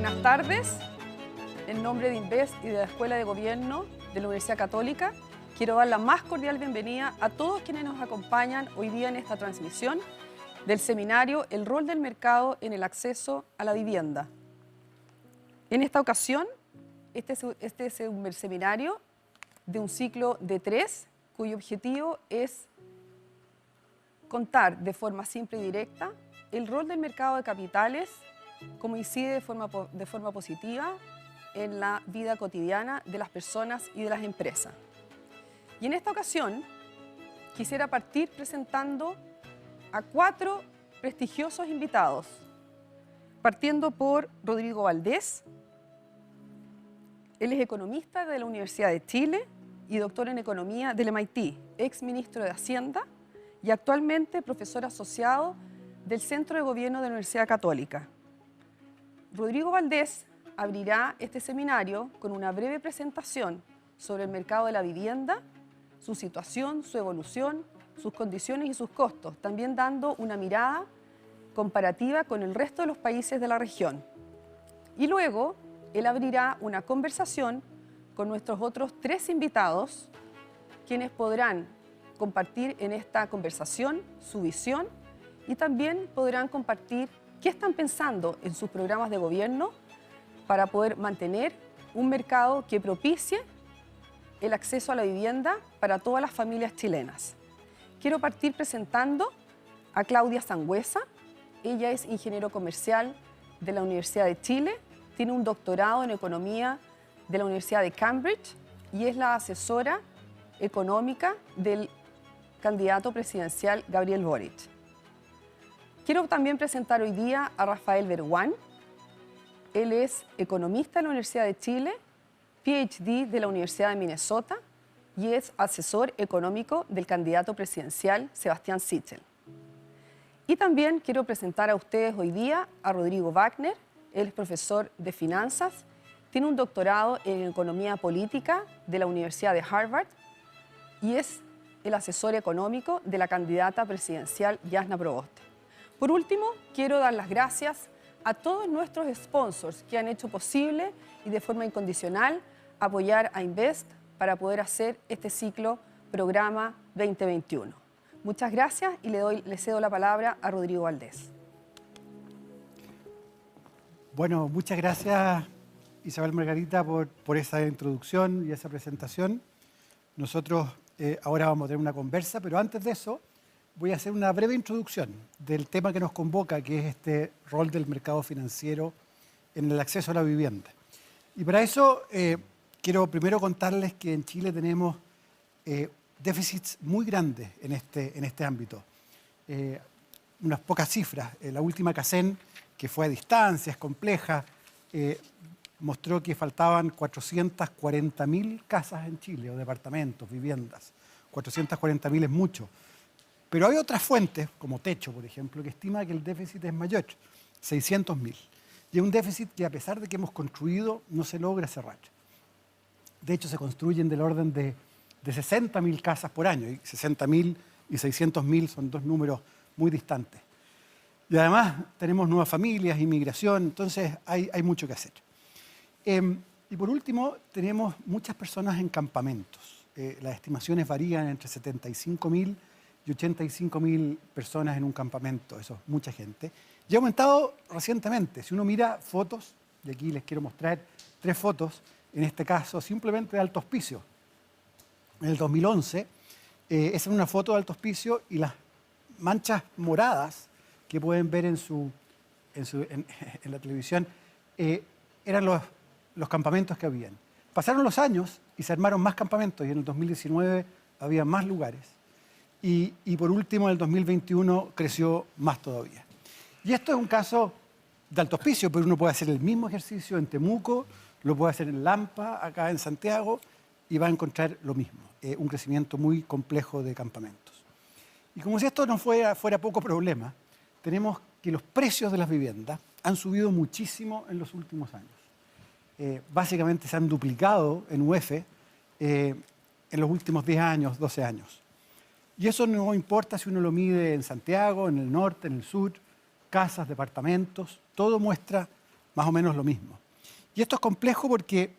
Buenas tardes. En nombre de Invest y de la Escuela de Gobierno de la Universidad Católica, quiero dar la más cordial bienvenida a todos quienes nos acompañan hoy día en esta transmisión del seminario El rol del mercado en el acceso a la vivienda. En esta ocasión, este es un seminario de un ciclo de 3, cuyo objetivo es contar de forma simple y directa el rol del mercado de capitales, cómo incide de forma positiva en la vida cotidiana de las personas y de las empresas. Y en esta ocasión quisiera partir presentando a 4 prestigiosos invitados, partiendo por Rodrigo Valdés. Él es economista de la Universidad de Chile y doctor en economía del MIT, ex ministro de Hacienda y actualmente profesor asociado del Centro de Gobierno de la Universidad Católica. Rodrigo Valdés abrirá este seminario con una breve presentación sobre el mercado de la vivienda, su situación, su evolución, sus condiciones y sus costos, también dando una mirada comparativa con el resto de los países de la región. Y luego, él abrirá una conversación con nuestros otros 3 invitados, quienes podrán compartir en esta conversación su visión y también podrán compartir qué están pensando en sus programas de gobierno para poder mantener un mercado que propicie el acceso a la vivienda para todas las familias chilenas. Quiero partir presentando a Claudia Sangüesa. Ella es ingeniero comercial de la Universidad de Chile, tiene un doctorado en economía de la Universidad de Cambridge y es la asesora económica del candidato presidencial Gabriel Boric. Quiero también presentar hoy día a Rafael Berguán. Él es economista de la Universidad de Chile, PhD de la Universidad de Minnesota y es asesor económico del candidato presidencial Sebastián Sichel. Y también quiero presentar a ustedes hoy día a Rodrigo Wagner. Él es profesor de finanzas, tiene un doctorado en economía política de la Universidad de Harvard y es el asesor económico de la candidata presidencial Jasna Proboste. Por último, quiero dar las gracias a todos nuestros sponsors que han hecho posible y de forma incondicional apoyar a Invest para poder hacer este ciclo Programa 2021. Muchas gracias y le cedo la palabra a Rodrigo Valdés. Bueno, muchas gracias Isabel Margarita por esa introducción y esa presentación. Nosotros ahora vamos a tener una conversa, pero antes de eso voy a hacer una breve introducción del tema que nos convoca, que es este rol del mercado financiero en el acceso a la vivienda. Y para eso quiero primero contarles que en Chile tenemos déficits muy grandes en este ámbito. Unas pocas cifras. La última CACEN, que fue a distancia, es compleja, mostró que faltaban 440.000 casas en Chile, o departamentos, viviendas. 440.000 es mucho. Pero hay otras fuentes, como Techo, por ejemplo, que estima que el déficit es mayor, 600.000. Y es un déficit que, a pesar de que hemos construido, no se logra cerrar. De hecho, se construyen del orden de 60.000 casas por año, y 60.000 y 600.000 son 2 números muy distantes. Y además tenemos nuevas familias, inmigración, entonces hay mucho que hacer. Y por último, tenemos muchas personas en campamentos. Las estimaciones varían entre 75.000 y 85.000 personas en un campamento, eso es mucha gente. Y ha aumentado recientemente. Si uno mira fotos, y aquí les quiero mostrar 3 fotos, en este caso simplemente de Alto Hospicio. En el 2011, esa es una foto de Alto Hospicio y las manchas moradas que pueden ver en la televisión eran los campamentos que habían. Pasaron los años y se armaron más campamentos y en el 2019 había más lugares. Y por último, en el 2021 creció más todavía. Y esto es un caso de Alto Hospicio, pero uno puede hacer el mismo ejercicio en Temuco, lo puede hacer en Lampa, acá en Santiago, y va a encontrar lo mismo, un crecimiento muy complejo de campamentos. Y como si esto no fuera poco problema, tenemos que los precios de las viviendas han subido muchísimo en los últimos años. Básicamente se han duplicado en UF en los últimos 10 años, 12 años. Y eso no importa si uno lo mide en Santiago, en el norte, en el sur, casas, departamentos, todo muestra más o menos lo mismo. Y esto es complejo porque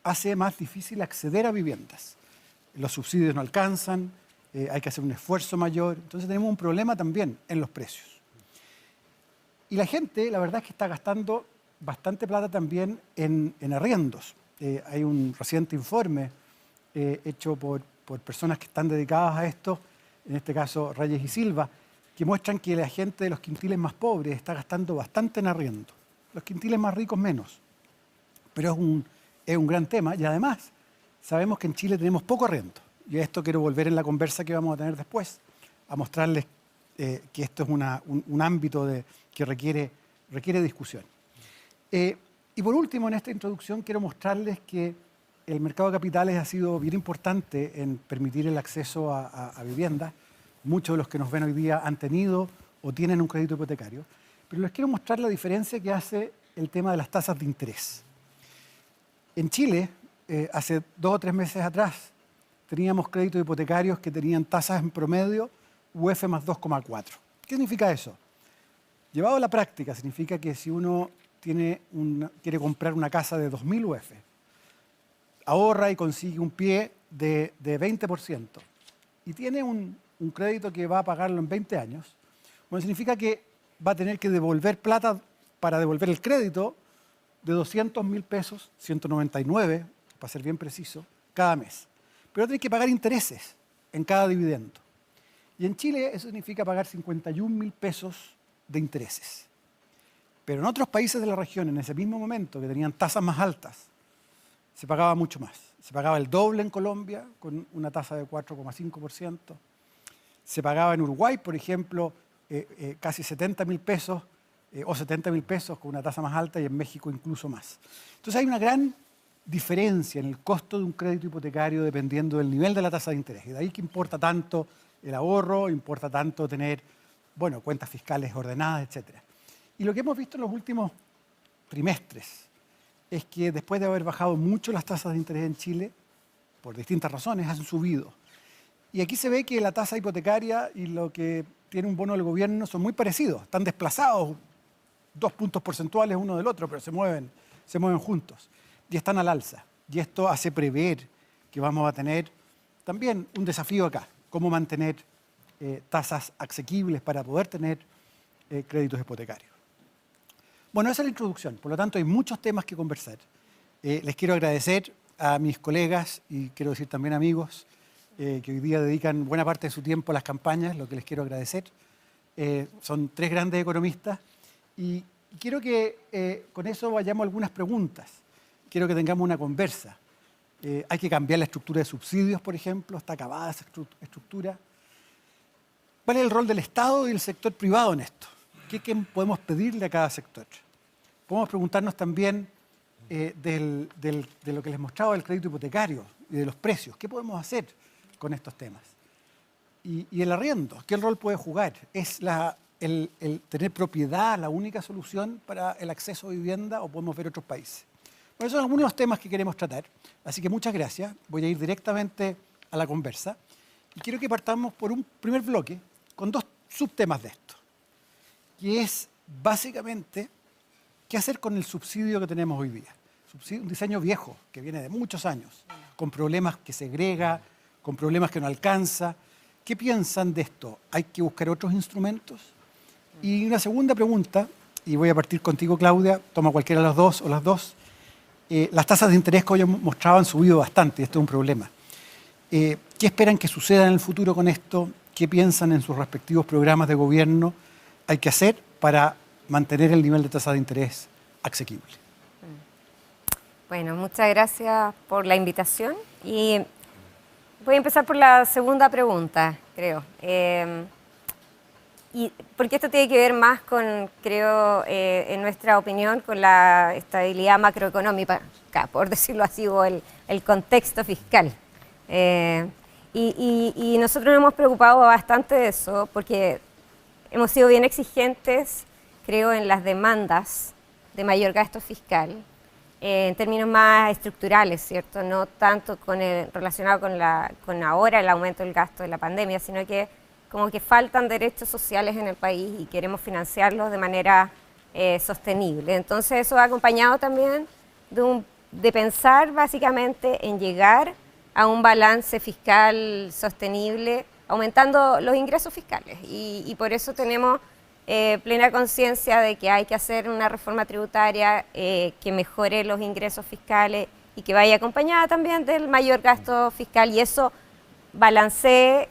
hace más difícil acceder a viviendas. Los subsidios no alcanzan, hay que hacer un esfuerzo mayor, entonces tenemos un problema también en los precios. Y la gente, la verdad es que está gastando bastante plata también en arriendos. Hay un reciente informe hecho por personas que están dedicadas a esto, en este caso Reyes y Silva, que muestran que la gente de los quintiles más pobres está gastando bastante en arriendo. Los quintiles más ricos menos. Pero es un gran tema y además sabemos que en Chile tenemos poco arriendo. Y a esto quiero volver en la conversa que vamos a tener después, a mostrarles que esto es un ámbito que requiere discusión. Y por último, en esta introducción quiero mostrarles que el mercado de capitales ha sido bien importante en permitir el acceso a viviendas. Muchos de los que nos ven hoy día han tenido o tienen un crédito hipotecario. Pero les quiero mostrar la diferencia que hace el tema de las tasas de interés. En Chile, hace 2 o 3 meses atrás, teníamos créditos hipotecarios que tenían tasas en promedio UF más 2,4. ¿Qué significa eso? Llevado a la práctica, significa que si uno quiere comprar una casa de 2.000 UF, ahorra y consigue un pie de 20% y tiene un crédito que va a pagarlo en 20 años, bueno, significa que va a tener que devolver plata para devolver el crédito de 200.000 pesos, 199, para ser bien preciso, cada mes. Pero tiene que pagar intereses en cada dividendo. Y en Chile eso significa pagar 51.000 pesos de intereses. Pero en otros países de la región, en ese mismo momento, que tenían tasas más altas, se pagaba mucho más. Se pagaba el doble en Colombia, con una tasa de 4,5%. Se pagaba en Uruguay, por ejemplo, casi 70.000 pesos o 70.000 pesos con una tasa más alta y en México incluso más. Entonces hay una gran diferencia en el costo de un crédito hipotecario dependiendo del nivel de la tasa de interés. Y de ahí que importa tanto el ahorro, importa tanto tener, bueno, cuentas fiscales ordenadas, etc. Y lo que hemos visto en los últimos trimestres es que después de haber bajado mucho las tasas de interés en Chile, por distintas razones, han subido. Y aquí se ve que la tasa hipotecaria y lo que tiene un bono del gobierno son muy parecidos, están desplazados 2 puntos porcentuales uno del otro, pero se mueven juntos y están al alza. Y esto hace prever que vamos a tener también un desafío acá, cómo mantener tasas asequibles para poder tener créditos hipotecarios. Bueno, esa es la introducción, por lo tanto hay muchos temas que conversar. Les quiero agradecer a mis colegas y quiero decir también amigos que hoy día dedican buena parte de su tiempo a las campañas, lo que les quiero agradecer. Son 3 grandes economistas y quiero que con eso vayamos a algunas preguntas. Quiero que tengamos una conversa. Hay que cambiar la estructura de subsidios, por ejemplo, está acabada esa estructura. ¿Cuál es el rol del Estado y del sector privado en esto? ¿Qué podemos pedirle a cada sector? Podemos preguntarnos también de lo que les mostraba del crédito hipotecario y de los precios. ¿Qué podemos hacer con estos temas? Y el arriendo, ¿qué rol puede jugar? ¿Es el tener propiedad la única solución para el acceso a vivienda o podemos ver otros países? Bueno, esos son algunos de los temas que queremos tratar. Así que muchas gracias. Voy a ir directamente a la conversa. Y quiero que partamos por un primer bloque con 2 subtemas de esto. Que es básicamente qué hacer con el subsidio que tenemos hoy día. Un diseño viejo que viene de muchos años, con problemas que segrega, con problemas que no alcanza. ¿Qué piensan de esto? ¿Hay que buscar otros instrumentos? Y una segunda pregunta, y voy a partir contigo, Claudia, toma cualquiera de las dos o las dos. Las tasas de interés que hoy hemos mostrado han subido bastante, y esto es un problema. ¿Qué esperan que suceda en el futuro con esto? ¿Qué piensan en sus respectivos programas de gobierno hay que hacer para mantener el nivel de tasa de interés asequible? Bueno, muchas gracias por la invitación y voy a empezar por la segunda pregunta, creo. Y porque esto tiene que ver más con, creo, en nuestra opinión, con la estabilidad macroeconómica, por decirlo así, o el contexto fiscal. Y nosotros nos hemos preocupado bastante de eso porque hemos sido bien exigentes, creo, en las demandas de mayor gasto fiscal, en términos más estructurales, ¿cierto? No tanto relacionado con ahora el aumento del gasto de la pandemia, sino que como que faltan derechos sociales en el país y queremos financiarlos de manera sostenible. Entonces eso va acompañado también de pensar básicamente en llegar a un balance fiscal sostenible, aumentando los ingresos fiscales. Y por eso tenemos plena conciencia de que hay que hacer una reforma tributaria que mejore los ingresos fiscales y que vaya acompañada también del mayor gasto fiscal, y eso balancee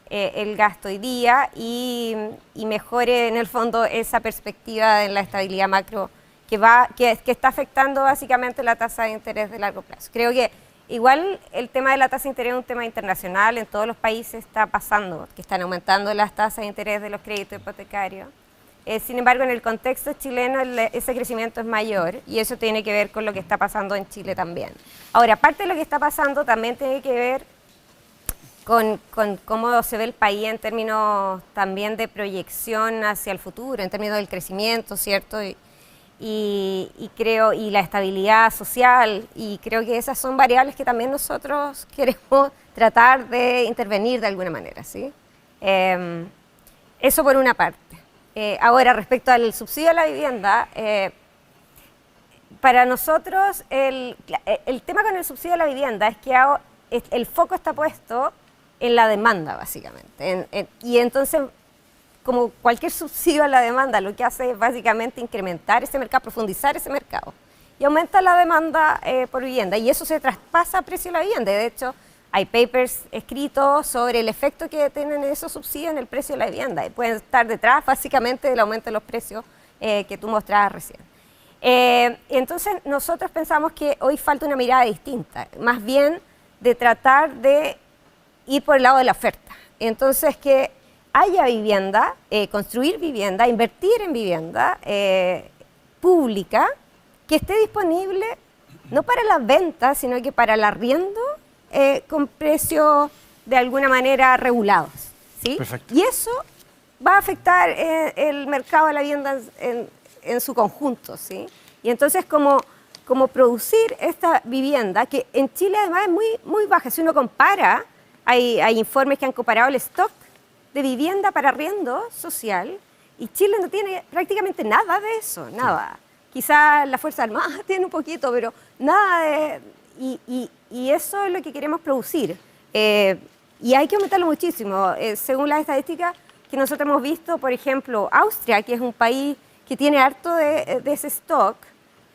el gasto hoy día y mejore en el fondo esa perspectiva en la estabilidad macro que está afectando básicamente la tasa de interés de largo plazo. Creo que igual el tema de la tasa de interés es un tema internacional, en todos los países está pasando, que están aumentando las tasas de interés de los créditos hipotecarios. Sin embargo, en el contexto chileno ese crecimiento es mayor y eso tiene que ver con lo que está pasando en Chile también. Ahora, aparte de lo que está pasando, también tiene que ver con cómo se ve el país en términos también de proyección hacia el futuro, en términos del crecimiento, ¿cierto? Y creo, y la estabilidad social, y creo que esas son variables que también nosotros queremos tratar de intervenir de alguna manera, ¿sí? Eso por una parte. Ahora, respecto al subsidio a la vivienda, para nosotros el tema con el subsidio a la vivienda es que el foco está puesto en la demanda, básicamente. Y entonces, como cualquier subsidio a la demanda, lo que hace es básicamente incrementar ese mercado, profundizar ese mercado. Y aumenta la demanda por vivienda. Y eso se traspasa a precio de la vivienda. De hecho, hay papers escritos sobre el efecto que tienen esos subsidios en el precio de la vivienda. Y pueden estar detrás, básicamente, del aumento de los precios que tú mostrabas recién. Entonces, nosotros pensamos que hoy falta una mirada distinta. Más bien de tratar de ir por el lado de la oferta. Entonces, que haya vivienda, construir vivienda, invertir en vivienda pública, que esté disponible no para la venta, sino que para el arriendo con precios de alguna manera regulados, ¿sí? Perfecto. Y eso va a afectar el mercado de la vivienda en su conjunto, ¿sí? Y entonces como producir esta vivienda, que en Chile además es muy, muy baja. Si uno compara, hay informes que han comparado el stock de vivienda para arriendo social, y Chile no tiene prácticamente nada de eso, nada. Quizás la Fuerza Armada tiene un poquito, pero nada de... Y eso es lo que queremos producir. Y hay que aumentarlo muchísimo. Según las estadísticas que nosotros hemos visto, por ejemplo, Austria, que es un país que tiene harto de ese stock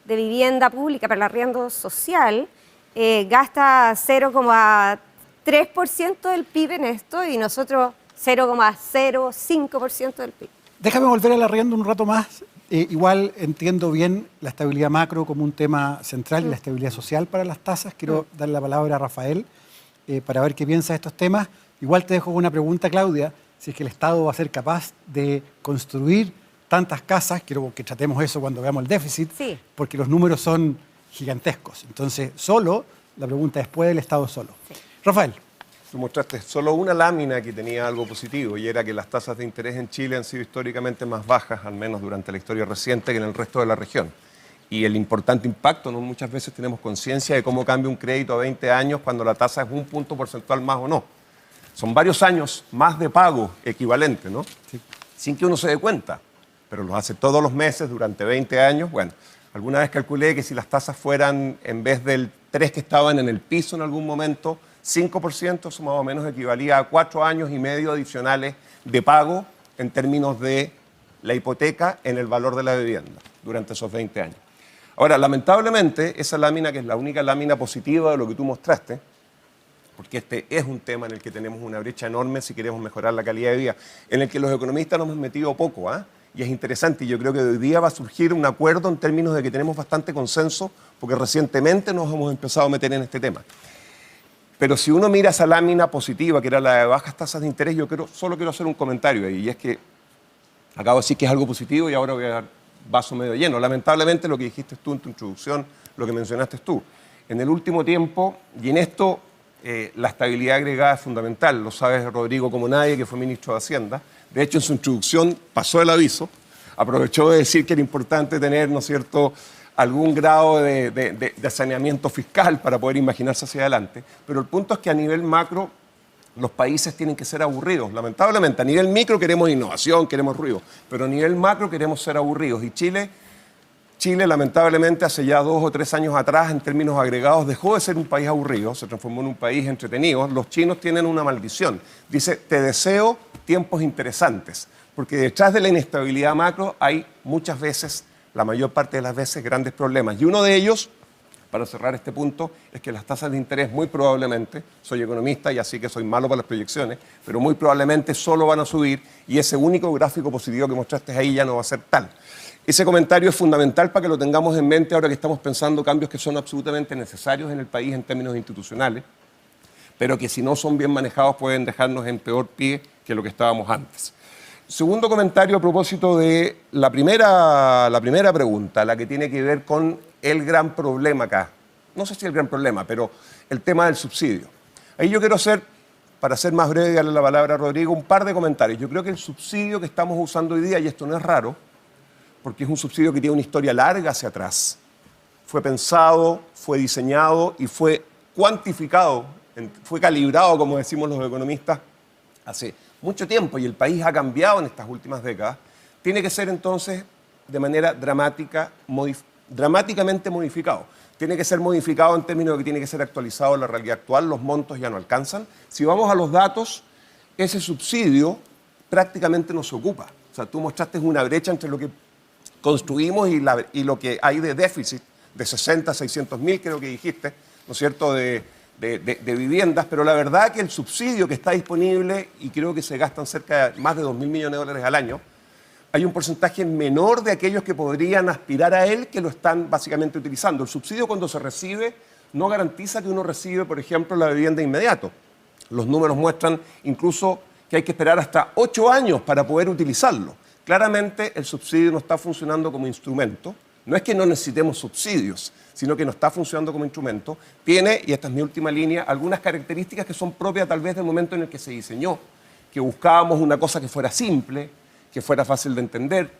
de vivienda pública para el arriendo social, gasta 0,3% del PIB en esto y nosotros 0,05% del PIB. Déjame volver al arriendo un rato más. Igual entiendo bien la estabilidad macro como un tema central y la estabilidad social para las tasas. Quiero darle la palabra a Rafael para ver qué piensa de estos temas. Igual te dejo con una pregunta, Claudia, si es que el Estado va a ser capaz de construir tantas casas, quiero que tratemos eso cuando veamos el déficit, Sí. porque los números son gigantescos. Entonces, la pregunta es, ¿puede el Estado solo? Sí. Rafael. Tú mostraste solo una lámina que tenía algo positivo, y era que las tasas de interés en Chile han sido históricamente más bajas, al menos durante la historia reciente, que en el resto de la región. Y el importante impacto, ¿no? Muchas veces tenemos conciencia de cómo cambia un crédito a 20 años cuando la tasa es un punto porcentual más o no. Son varios años más de pago equivalente, ¿no? Sí. Sin que uno se dé cuenta, pero los hace todos los meses durante 20 años. Bueno, alguna vez calculé que si las tasas fueran, en vez del 3 que estaban en el piso en algún momento, 5%, eso más o menos equivalía a 4 años y medio adicionales de pago en términos de la hipoteca en el valor de la vivienda durante esos 20 años. Ahora, lamentablemente, esa lámina, que es la única lámina positiva de lo que tú mostraste, porque este es un tema en el que tenemos una brecha enorme si queremos mejorar la calidad de vida, en el que los economistas nos hemos metido poco, y es interesante, y yo creo que hoy día va a surgir un acuerdo en términos de que tenemos bastante consenso, porque recientemente nos hemos empezado a meter en este tema. Pero si uno mira esa lámina positiva, que era la de bajas tasas de interés, solo quiero hacer un comentario ahí, y es que acabo de decir que es algo positivo y ahora voy a dar vaso medio lleno. Lamentablemente, lo que dijiste tú en tu introducción, lo que mencionaste tú, en el último tiempo, y en esto la estabilidad agregada es fundamental, lo sabe Rodrigo como nadie, que fue ministro de Hacienda. De hecho, en su introducción pasó el aviso, aprovechó de decir que era importante tener, ¿no es cierto?, algún grado de saneamiento fiscal para poder imaginarse hacia adelante. Pero el punto es que a nivel macro los países tienen que ser aburridos. Lamentablemente, a nivel micro queremos innovación, queremos ruido, pero a nivel macro queremos ser aburridos. Y Chile, lamentablemente, hace ya 2 o 3 años atrás, en términos agregados, dejó de ser un país aburrido, se transformó en un país entretenido. Los chinos tienen una maldición. Dice, te deseo tiempos interesantes, porque detrás de la inestabilidad macro hay muchas veces, la mayor parte de las veces, grandes problemas. Y uno de ellos, para cerrar este punto, es que las tasas de interés muy probablemente, soy economista y así que soy malo para las proyecciones, pero muy probablemente solo van a subir y ese único gráfico positivo que mostraste ahí ya no va a ser tal. Ese comentario es fundamental para que lo tengamos en mente ahora que estamos pensando cambios que son absolutamente necesarios en el país en términos institucionales, pero que si no son bien manejados pueden dejarnos en peor pie que lo que estábamos antes. Segundo comentario a propósito de la primera pregunta, la que tiene que ver con el gran problema acá. No sé si el gran problema, pero el tema del subsidio. Ahí yo quiero hacer, para ser más breve y darle la palabra a Rodrigo, un par de comentarios. Yo creo que el subsidio que estamos usando hoy día, y esto no es raro, porque es un subsidio que tiene una historia larga hacia atrás, fue pensado, fue diseñado y fue cuantificado, fue calibrado, como decimos los economistas, hace mucho tiempo, y el país ha cambiado en estas últimas décadas, tiene que ser entonces de manera dramáticamente modificado. Tiene que ser modificado en términos de que tiene que ser actualizado en la realidad actual, los montos ya no alcanzan. Si vamos a los datos, ese subsidio prácticamente no se ocupa. O sea, tú mostraste una brecha entre lo que construimos y lo que hay de déficit, de 60, 600 mil, creo que dijiste, ¿no es cierto?, de viviendas, pero la verdad que el subsidio que está disponible, y creo que se gastan cerca de más de 2.000 millones de dólares al año, hay un porcentaje menor de aquellos que podrían aspirar a él que lo están básicamente utilizando. El subsidio cuando se recibe no garantiza que uno recibe, por ejemplo, la vivienda inmediato. Los números muestran incluso que hay que esperar hasta 8 años para poder utilizarlo. Claramente el subsidio no está funcionando como instrumento. No es que no necesitemos subsidios, sino que no está funcionando como instrumento. Tiene, y esta es mi última línea, algunas características que son propias tal vez del momento en el que se diseñó, que buscábamos una cosa que fuera simple, que fuera fácil de entender,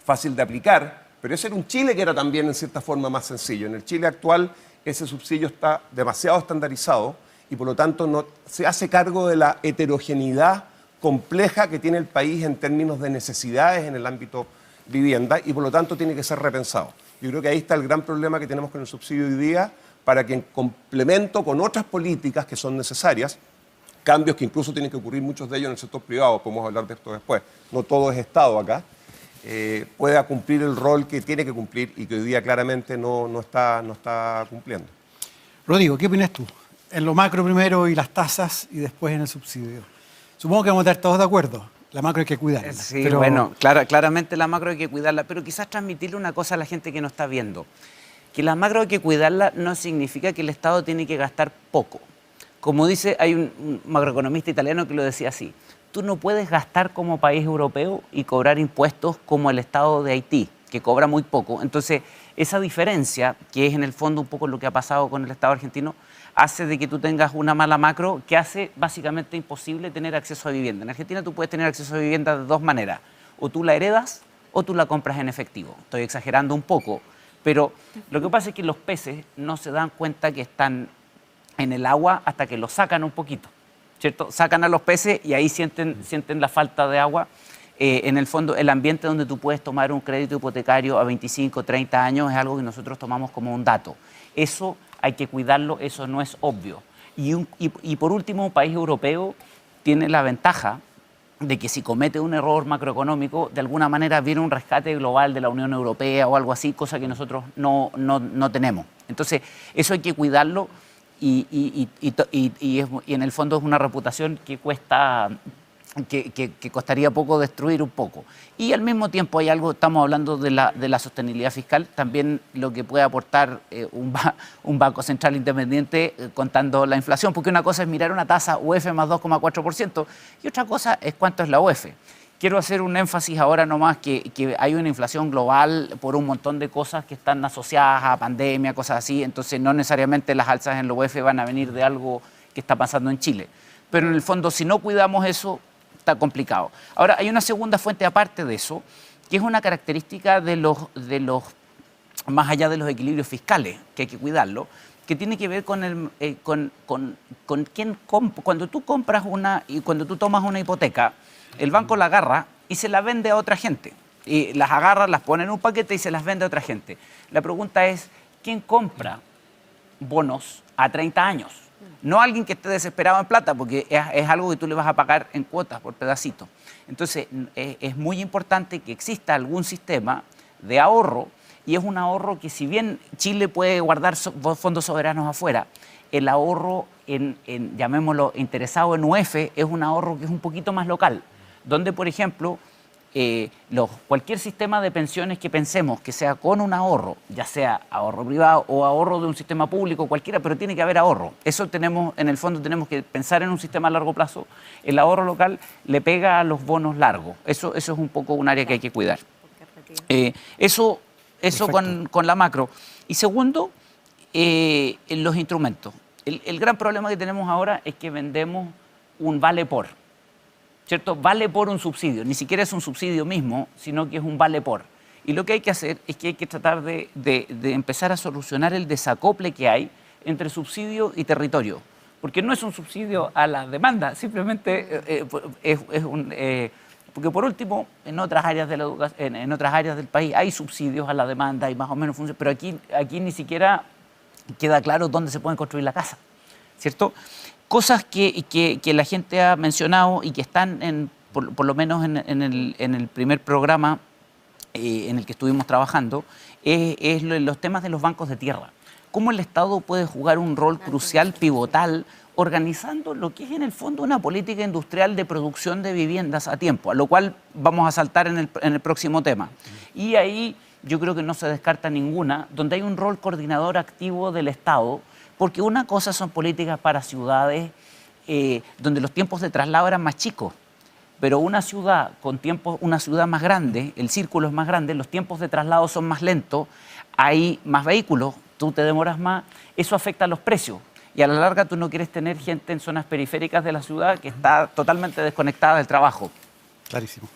fácil de aplicar, pero ese era un Chile que era también en cierta forma más sencillo. En el Chile actual ese subsidio está demasiado estandarizado y por lo tanto no se hace cargo de la heterogeneidad compleja que tiene el país en términos de necesidades en el ámbito vivienda y por lo tanto tiene que ser repensado. Yo creo que ahí está el gran problema que tenemos con el subsidio hoy día, para que en complemento con otras políticas que son necesarias, cambios que incluso tienen que ocurrir muchos de ellos en el sector privado, podemos hablar de esto después, no todo es Estado acá, pueda cumplir el rol que tiene que cumplir y que hoy día claramente no está cumpliendo. Rodrigo, ¿qué opinas tú? En lo macro primero y las tasas y después en el subsidio. Supongo que vamos a estar todos de acuerdo. La macro hay que cuidarla. Sí, pero bueno, claramente la macro hay que cuidarla, pero quizás transmitirle una cosa a la gente que no está viendo. Que la macro hay que cuidarla no significa que el Estado tiene que gastar poco. Como dice, hay un macroeconomista italiano que lo decía así: tú no puedes gastar como país europeo y cobrar impuestos como el Estado de Haití, que cobra muy poco. Entonces, esa diferencia, que es en el fondo un poco lo que ha pasado con el Estado argentino, hace de que tú tengas una mala macro que hace básicamente imposible tener acceso a vivienda. En Argentina tú puedes tener acceso a vivienda de dos maneras: o tú la heredas o tú la compras en efectivo. Estoy exagerando un poco, pero lo que pasa es que los peces no se dan cuenta que están en el agua hasta que los sacan un poquito, ¿cierto? Sacan a los peces y ahí sienten la falta de agua. En el fondo, el ambiente donde tú puedes tomar un crédito hipotecario a 25, 30 años es algo que nosotros tomamos como un dato. Eso hay que cuidarlo, eso no es obvio. Y por último, un país europeo tiene la ventaja de que si comete un error macroeconómico, de alguna manera viene un rescate global de la Unión Europea o algo así, cosa que nosotros no tenemos. Entonces, eso hay que cuidarlo y en el fondo es una reputación que cuesta... Que costaría poco destruir un poco. Y al mismo tiempo hay algo, estamos hablando de la sostenibilidad fiscal, también lo que puede aportar un Banco Central independiente contando la inflación, porque una cosa es mirar una tasa UF más 2,4% y otra cosa es cuánto es la UF. Quiero hacer un énfasis ahora nomás que hay una inflación global por un montón de cosas que están asociadas a pandemia, cosas así, entonces no necesariamente las alzas en la UF van a venir de algo que está pasando en Chile. Pero en el fondo, si no cuidamos eso, está complicado. Ahora, hay una segunda fuente aparte de eso, que es una característica de los más allá de los equilibrios fiscales, que hay que cuidarlo, que tiene que ver con quién compra. Cuando tú compras y cuando tú tomas una hipoteca, el banco la agarra y se la vende a otra gente. Y las agarra, las pone en un paquete y se las vende a otra gente. La pregunta es, ¿quién compra bonos a 30 años? No alguien que esté desesperado en plata, porque es algo que tú le vas a pagar en cuotas por pedacito. Entonces, es muy importante que exista algún sistema de ahorro, y es un ahorro que, si bien Chile puede guardar fondos soberanos afuera, el ahorro llamémoslo, interesado en UF, es un ahorro que es un poquito más local, donde, por ejemplo, cualquier sistema de pensiones que pensemos que sea con un ahorro, ya sea ahorro privado o ahorro de un sistema público, cualquiera, pero tiene que haber ahorro. Eso tenemos, en el fondo tenemos que pensar en un sistema a largo plazo. El ahorro local le pega a los bonos largos. Eso es un poco un área que hay que cuidar. Eso con la macro. Y segundo, los instrumentos. El gran problema que tenemos ahora es que vendemos un vale por, ¿cierto? Vale por un subsidio. Ni siquiera es un subsidio mismo, sino que es un vale por. Y lo que hay que hacer es que hay que tratar de empezar a solucionar el desacople que hay entre subsidio y territorio. Porque no es un subsidio a la demanda, simplemente porque, por último, en otras áreas de la educación, en otras áreas del país hay subsidios a la demanda y más o menos funciona, pero aquí ni siquiera queda claro dónde se pueden construir la casa, ¿cierto? Cosas que la gente ha mencionado y que están, por lo menos en el primer programa en el que estuvimos trabajando, es los temas de los bancos de tierra. Cómo el Estado puede jugar un rol crucial, pivotal, organizando lo que es en el fondo una política industrial de producción de viviendas a tiempo, a lo cual vamos a saltar en el próximo tema. Y ahí yo creo que no se descarta ninguna, donde hay un rol coordinador activo del Estado, porque una cosa son políticas para ciudades donde los tiempos de traslado eran más chicos, pero una ciudad una ciudad más grande, el círculo es más grande, los tiempos de traslado son más lentos, hay más vehículos, tú te demoras más, eso afecta a los precios. Y a la larga tú no quieres tener gente en zonas periféricas de la ciudad que está totalmente desconectada del trabajo. Clarísimo.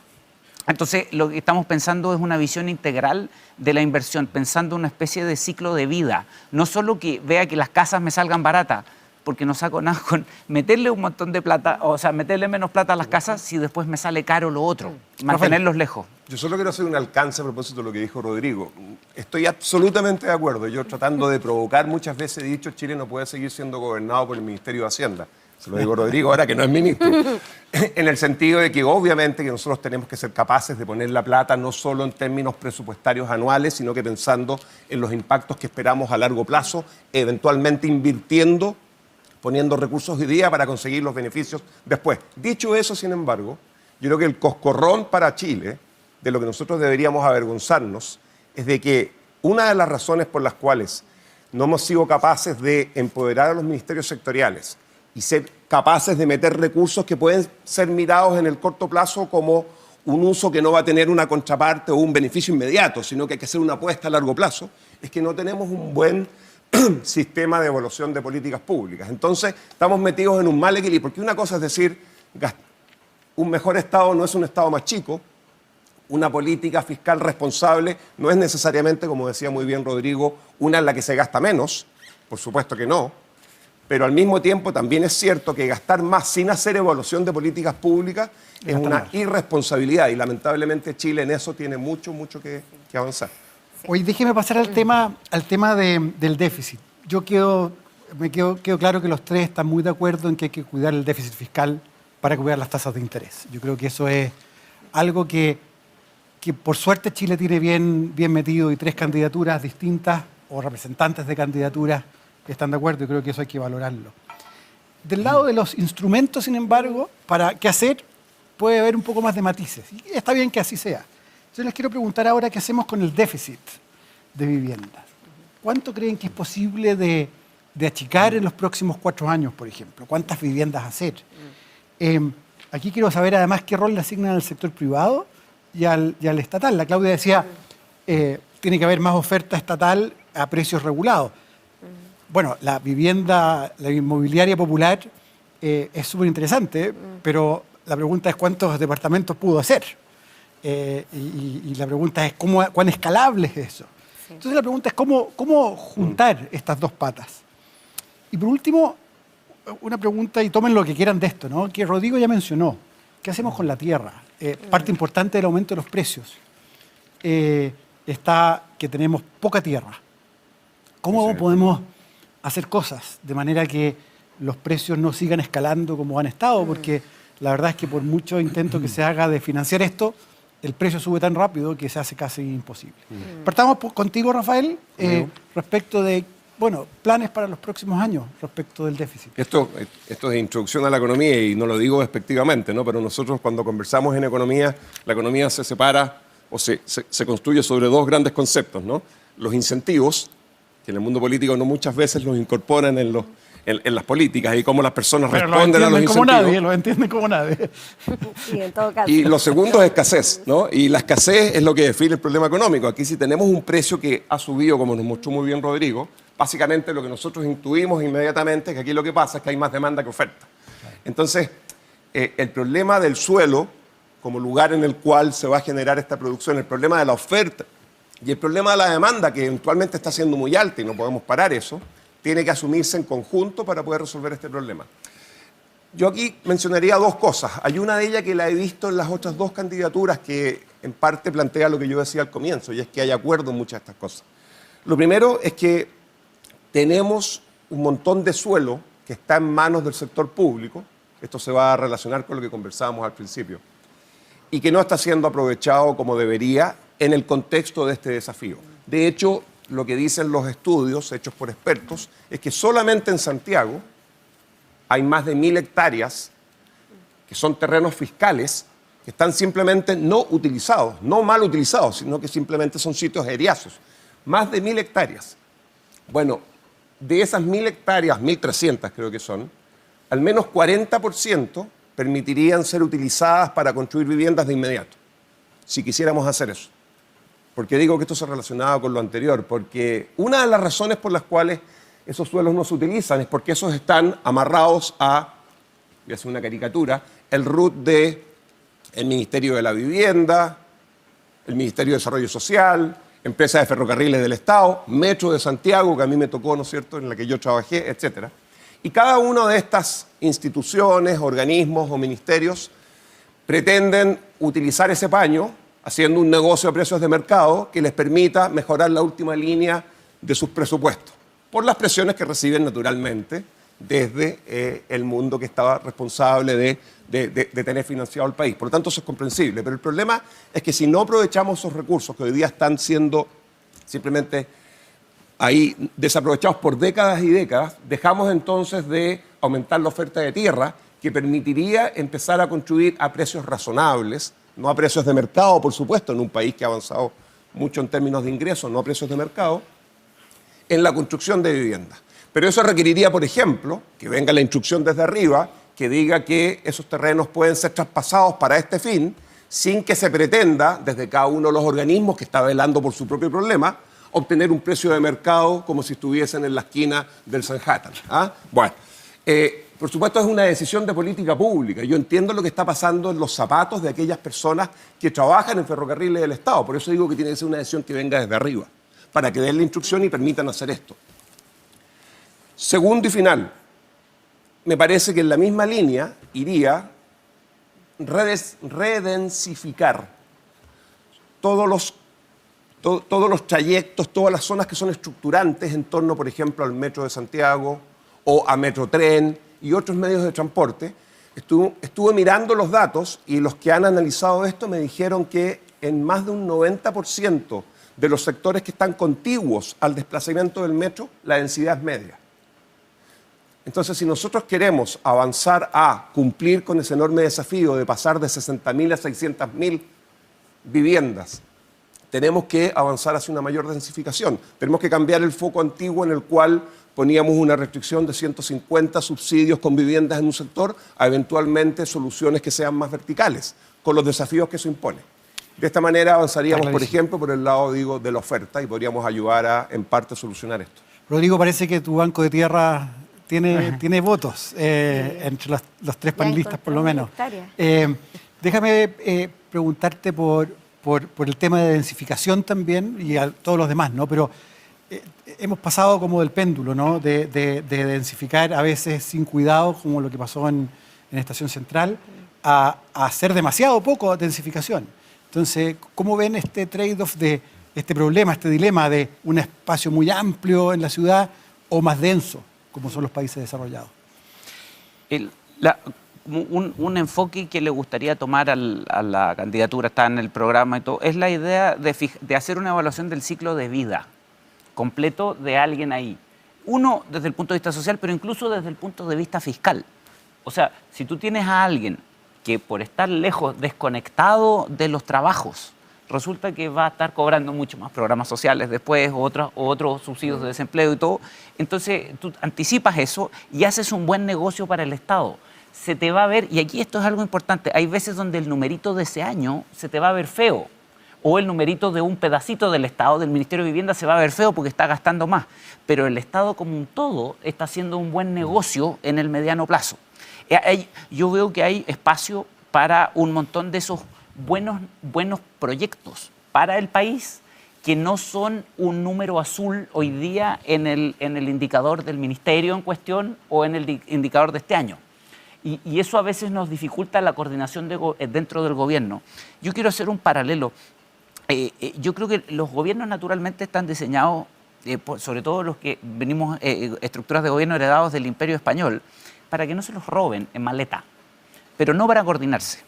Entonces, lo que estamos pensando es una visión integral de la inversión, pensando una especie de ciclo de vida. No solo que vea que las casas me salgan baratas, porque no saco nada con meterle un montón de plata, o sea, meterle menos plata a las casas si después me sale caro lo otro. Mantenerlos lejos. Yo solo quiero hacer un alcance a propósito de lo que dijo Rodrigo. Estoy absolutamente de acuerdo. Yo, tratando de provocar, muchas veces he dicho, Chile no puede seguir siendo gobernado por el Ministerio de Hacienda. Se lo digo a Rodrigo ahora que no es ministro. En el sentido de que obviamente que nosotros tenemos que ser capaces de poner la plata no solo en términos presupuestarios anuales, sino que pensando en los impactos que esperamos a largo plazo, eventualmente invirtiendo, poniendo recursos hoy día para conseguir los beneficios después. Dicho eso, sin embargo, yo creo que el coscorrón para Chile, de lo que nosotros deberíamos avergonzarnos, es de que una de las razones por las cuales no hemos sido capaces de empoderar a los ministerios sectoriales y ser capaces de meter recursos que pueden ser mirados en el corto plazo como un uso que no va a tener una contraparte o un beneficio inmediato, sino que hay que hacer una apuesta a largo plazo, es que no tenemos un buen sistema de evaluación de políticas públicas. Entonces, estamos metidos en un mal equilibrio, porque una cosa es decir, un mejor Estado no es un Estado más chico, una política fiscal responsable no es necesariamente, como decía muy bien Rodrigo, una en la que se gasta menos, por supuesto que no, pero al mismo tiempo también es cierto que gastar más sin hacer evaluación de políticas públicas es una irresponsabilidad, y lamentablemente Chile en eso tiene mucho que avanzar. Hoy déjeme pasar al tema del déficit. Quedo claro que los tres están muy de acuerdo en que hay que cuidar el déficit fiscal para cuidar las tasas de interés. Yo creo que eso es algo que por suerte Chile tiene bien metido, y tres candidaturas distintas o representantes de candidaturas que están de acuerdo, y creo que eso hay que valorarlo. Del lado de los instrumentos, sin embargo, para qué hacer, puede haber un poco más de matices. Y está bien que así sea. Yo les quiero preguntar ahora qué hacemos con el déficit de viviendas. ¿Cuánto creen que es posible de achicar en los próximos 4 años, por ejemplo? ¿Cuántas viviendas hacer? Aquí quiero saber además qué rol le asignan al sector privado y al estatal. La Claudia decía, tiene que haber más oferta estatal a precios regulados. Bueno, la inmobiliaria popular es súper interesante, pero la pregunta es cuántos departamentos pudo hacer. Y la pregunta es cuán escalable es eso. Sí. Entonces la pregunta es cómo juntar estas dos patas. Y por último, una pregunta, y tomen lo que quieran de esto, ¿no? Que Rodrigo ya mencionó. ¿Qué hacemos con la tierra? Parte importante del aumento de los precios está que tenemos poca tierra. ¿Cómo podemos hacer cosas de manera que los precios no sigan escalando como han estado? Porque la verdad es que por mucho intento que se haga de financiar esto, el precio sube tan rápido que se hace casi imposible. Partamos contigo, Rafael, respecto de planes para los próximos años respecto del déficit. Esto es introducción a la economía y no lo digo despectivamente, ¿no? Pero nosotros cuando conversamos en economía, la economía se separa o se construye sobre dos grandes conceptos, ¿no? Los incentivos, que en el mundo político no muchas veces los incorporan en las políticas y cómo las personas responden a los incentivos. Lo entienden como nadie. Sí, en todo caso. Y lo segundo es escasez, ¿no? Y la escasez es lo que define el problema económico. Aquí si tenemos un precio que ha subido, como nos mostró muy bien Rodrigo, básicamente lo que nosotros intuimos inmediatamente es que aquí lo que pasa es que hay más demanda que oferta. Entonces, el problema del suelo como lugar en el cual se va a generar esta producción, el problema de la oferta y el problema de la demanda, que eventualmente está siendo muy alta y no podemos parar eso, tiene que asumirse en conjunto para poder resolver este problema. Yo aquí mencionaría dos cosas. Hay una de ellas que la he visto en las otras dos candidaturas que en parte plantea lo que yo decía al comienzo, y es que hay acuerdo en muchas de estas cosas. Lo primero es que tenemos un montón de suelo que está en manos del sector público, esto se va a relacionar con lo que conversábamos al principio, y que no está siendo aprovechado como debería en el contexto de este desafío. De hecho, lo que dicen los estudios hechos por expertos es que solamente en Santiago hay más de 1000 hectáreas que son terrenos fiscales que están simplemente no utilizados, no mal utilizados, sino que simplemente son sitios eriazos. Más de 1000 hectáreas. Bueno, de esas 1000 hectáreas, 1300 creo que son, al menos 40% permitirían ser utilizadas para construir viviendas de inmediato, si quisiéramos hacer eso. ¿Por qué digo que esto se relacionaba con lo anterior? Porque una de las razones por las cuales esos suelos no se utilizan es porque esos están amarrados a, voy a hacer una caricatura, el RUT del Ministerio de la Vivienda, el Ministerio de Desarrollo Social, empresas de ferrocarriles del Estado, Metro de Santiago, que a mí me tocó, ¿no es cierto?, en la que yo trabajé, etc. Y cada una de estas instituciones, organismos o ministerios pretenden utilizar ese paño haciendo un negocio a precios de mercado que les permita mejorar la última línea de sus presupuestos, por las presiones que reciben naturalmente desde el mundo que estaba responsable de tener financiado el país. Por lo tanto, eso es comprensible. Pero el problema es que si no aprovechamos esos recursos que hoy día están siendo simplemente ahí desaprovechados por décadas y décadas, dejamos entonces de aumentar la oferta de tierra que permitiría empezar a construir a precios razonables, no a precios de mercado, por supuesto, en un país que ha avanzado mucho en términos de ingresos, no a precios de mercado, en la construcción de viviendas. Pero eso requeriría, por ejemplo, que venga la instrucción desde arriba, que diga que esos terrenos pueden ser traspasados para este fin, sin que se pretenda, desde cada uno de los organismos que está velando por su propio problema, obtener un precio de mercado como si estuviesen en la esquina del Manhattan. Bueno, por supuesto es una decisión de política pública. Yo entiendo lo que está pasando en los zapatos de aquellas personas que trabajan en ferrocarriles del Estado. Por eso digo que tiene que ser una decisión que venga desde arriba, para que den la instrucción y permitan hacer esto. Segundo y final, me parece que en la misma línea iría redensificar todos los trayectos, todas las zonas que son estructurantes en torno, por ejemplo, al Metro de Santiago o a Metrotren y otros medios de transporte. Estuve mirando los datos y los que han analizado esto me dijeron que en más de un 90% de los sectores que están contiguos al desplazamiento del metro, la densidad es media. Entonces, si nosotros queremos avanzar a cumplir con ese enorme desafío de pasar de 60.000 a 600.000 viviendas, tenemos que avanzar hacia una mayor densificación. Tenemos que cambiar el foco antiguo en el cual poníamos una restricción de 150 subsidios con viviendas en un sector a eventualmente soluciones que sean más verticales, con los desafíos que eso impone. De esta manera avanzaríamos, por ejemplo, por el lado, digo, de la oferta y podríamos ayudar a, en parte, solucionar esto. Rodrigo, parece que tu banco de tierra tiene votos entre los tres panelistas, por lo menos. Déjame preguntarte por el tema de densificación también y a todos los demás, ¿no? Pero hemos pasado como del péndulo, ¿no? De densificar a veces sin cuidado, como lo que pasó en Estación Central, a hacer demasiado poco densificación. Entonces, ¿cómo ven este trade-off de este problema, este dilema de un espacio muy amplio en la ciudad o más denso, como son los países desarrollados? Un enfoque que le gustaría tomar a la candidatura, está en el programa y todo, es la idea de hacer una evaluación del ciclo de vida completo de alguien ahí. Uno, desde el punto de vista social, pero incluso desde el punto de vista fiscal. O sea, si tú tienes a alguien que por estar lejos, desconectado de los trabajos, resulta que va a estar cobrando mucho más programas sociales después, o otros subsidios de desempleo y todo, entonces tú anticipas eso y haces un buen negocio para el Estado. Se te va a ver, y aquí esto es algo importante, hay veces donde el numerito de ese año se te va a ver feo, o el numerito de un pedacito del Estado, del Ministerio de Vivienda, se va a ver feo porque está gastando más, pero el Estado como un todo está haciendo un buen negocio en el mediano plazo. Yo veo que hay espacio para un montón de esos buenos proyectos para el país que no son un número azul hoy día en el indicador del ministerio en cuestión o en el indicador de este año. Y eso a veces nos dificulta la coordinación dentro del gobierno. Yo quiero hacer un paralelo. Yo creo que los gobiernos naturalmente están diseñados, sobre todo los que venimos estructuras de gobierno heredados del Imperio Español, para que no se los roben en maleta, pero no para coordinarse.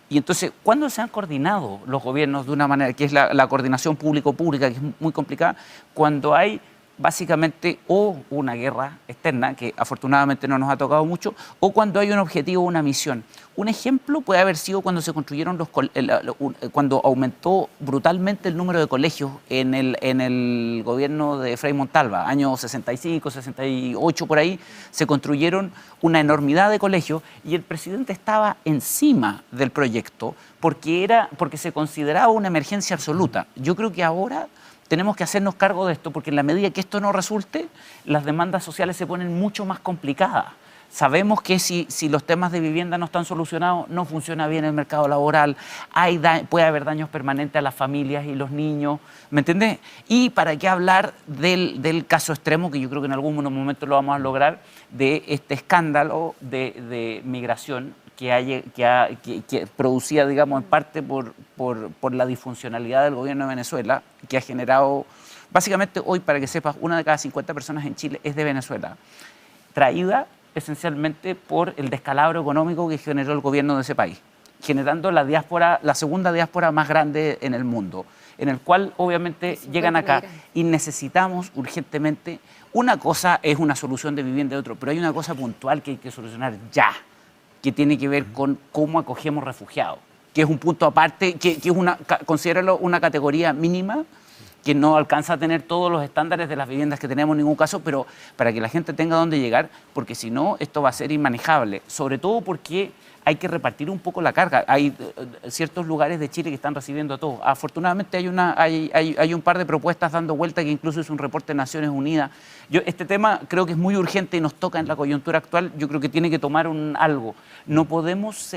Y entonces, ¿cuándo se han coordinado los gobiernos de una manera, que es la coordinación público-pública, que es muy complicada? Cuando hay básicamente o una guerra externa, que afortunadamente no nos ha tocado mucho, o cuando hay un objetivo, una misión. Un ejemplo puede haber sido cuando se construyeron cuando aumentó brutalmente el número de colegios en el gobierno de Frei Montalva, años 65, 68, por ahí, se construyeron una enormidad de colegios y el presidente estaba encima del proyecto porque se consideraba una emergencia absoluta. Yo creo que ahora tenemos que hacernos cargo de esto, porque en la medida que esto no resulte, las demandas sociales se ponen mucho más complicadas. Sabemos que si los temas de vivienda no están solucionados, no funciona bien el mercado laboral, puede haber daños permanentes a las familias y los niños, ¿me entendés? Y para qué hablar del caso extremo, que yo creo que en algún momento lo vamos a lograr, de este escándalo de migración que producía, digamos, en parte por la disfuncionalidad del gobierno de Venezuela, que ha generado, básicamente hoy, para que sepas, 1 de cada 50 personas en Chile es de Venezuela, traída esencialmente por el descalabro económico que generó el gobierno de ese país, generando la segunda diáspora más grande en el mundo, en el cual obviamente llegan acá y necesitamos urgentemente, una cosa es una solución de vivienda de otro, pero hay una cosa puntual que hay que solucionar ya, que tiene que ver con cómo acogemos refugiados, que es un punto aparte, que es considéralo una categoría mínima, que no alcanza a tener todos los estándares de las viviendas que tenemos en ningún caso, pero para que la gente tenga dónde llegar, porque si no, esto va a ser inmanejable, sobre todo porque hay que repartir un poco la carga. Hay ciertos lugares de Chile que están recibiendo a todos. Afortunadamente hay un par de propuestas dando vuelta, que incluso es un reporte de Naciones Unidas. Este tema creo que es muy urgente y nos toca en la coyuntura actual. Yo creo que tiene que tomar algo. No podemos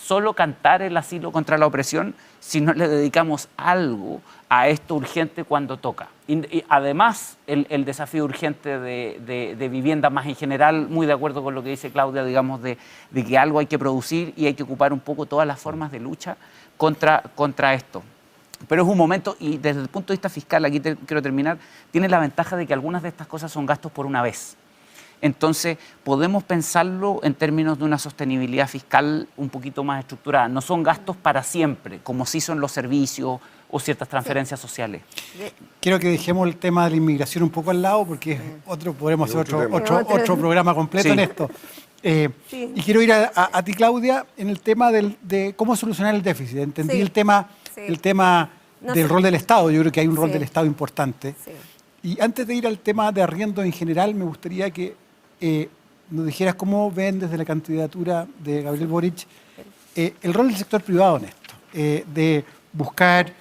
solo cantar el asilo contra la opresión si no le dedicamos algo a esto urgente cuando toca. Y además, el desafío urgente de vivienda más en general, muy de acuerdo con lo que dice Claudia, digamos, de que algo hay que producir y hay que ocupar un poco todas las formas de lucha contra esto. Pero es un momento, y desde el punto de vista fiscal, aquí quiero terminar, tiene la ventaja de que algunas de estas cosas son gastos por una vez. Entonces, podemos pensarlo en términos de una sostenibilidad fiscal un poquito más estructurada. No son gastos para siempre, como sí son los servicios o ciertas transferencias sociales. Quiero que dejemos el tema de la inmigración un poco al lado, porque podremos hacer otro programa completo en esto. Y quiero ir a ti, Claudia, en el tema de cómo solucionar el déficit. Entendí el tema del rol del Estado. Yo creo que hay un rol del Estado importante. Y antes de ir al tema de arriendo en general, me gustaría que nos dijeras cómo ven desde la candidatura de Gabriel Boric el rol del sector privado en esto, de buscar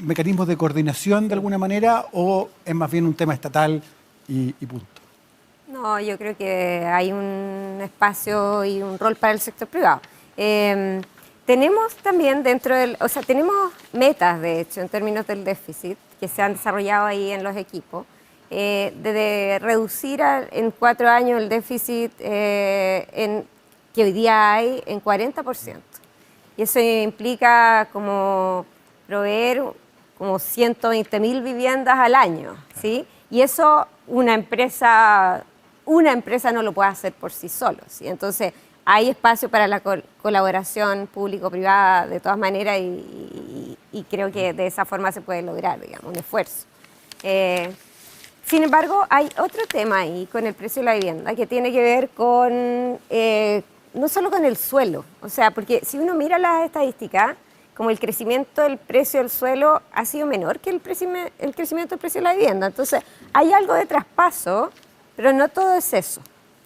mecanismos de coordinación de alguna manera, o es más bien un tema estatal y punto. No, yo creo que hay un espacio y un rol para el sector privado. Tenemos también tenemos metas, de hecho, en términos del déficit, que se han desarrollado ahí en los equipos, de reducir en 4 años el déficit que hoy día hay en 40%. Y eso implica como proveer como 120.000 viviendas al año, ¿sí? Y eso una empresa no lo puede hacer por sí solo, ¿sí? Entonces hay espacio para la colaboración público-privada de todas maneras y creo que de esa forma se puede lograr, digamos, un esfuerzo. Sin embargo, hay otro tema ahí con el precio de la vivienda que tiene que ver con, no solo con el suelo, o sea, porque si uno mira las estadísticas, como el crecimiento del precio del suelo ha sido menor que el crecimiento del precio de la vivienda. Entonces, hay algo de traspaso, pero no todo es eso,